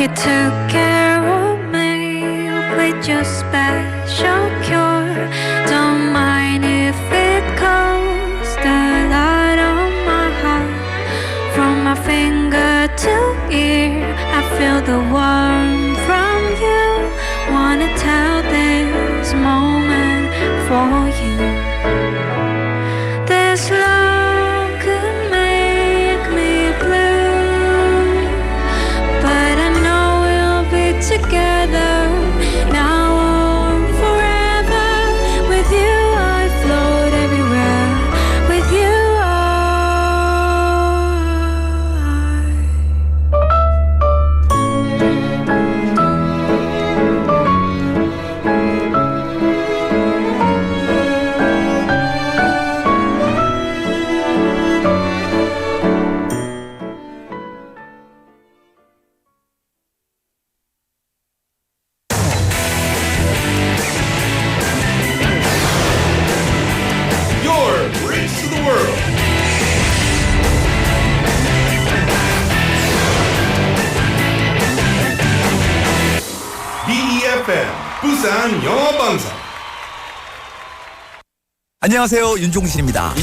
You took care of me with your special cure. Don't mind if it costs a lot on my heart. From my finger to ear, I feel the warmth from you. Wanna tell this moment for you. This love could make me blue, but I know we'll be together now or forever. With you I float everywhere. With you I 부산 영어방송. 안녕하세요, 윤종신입니다.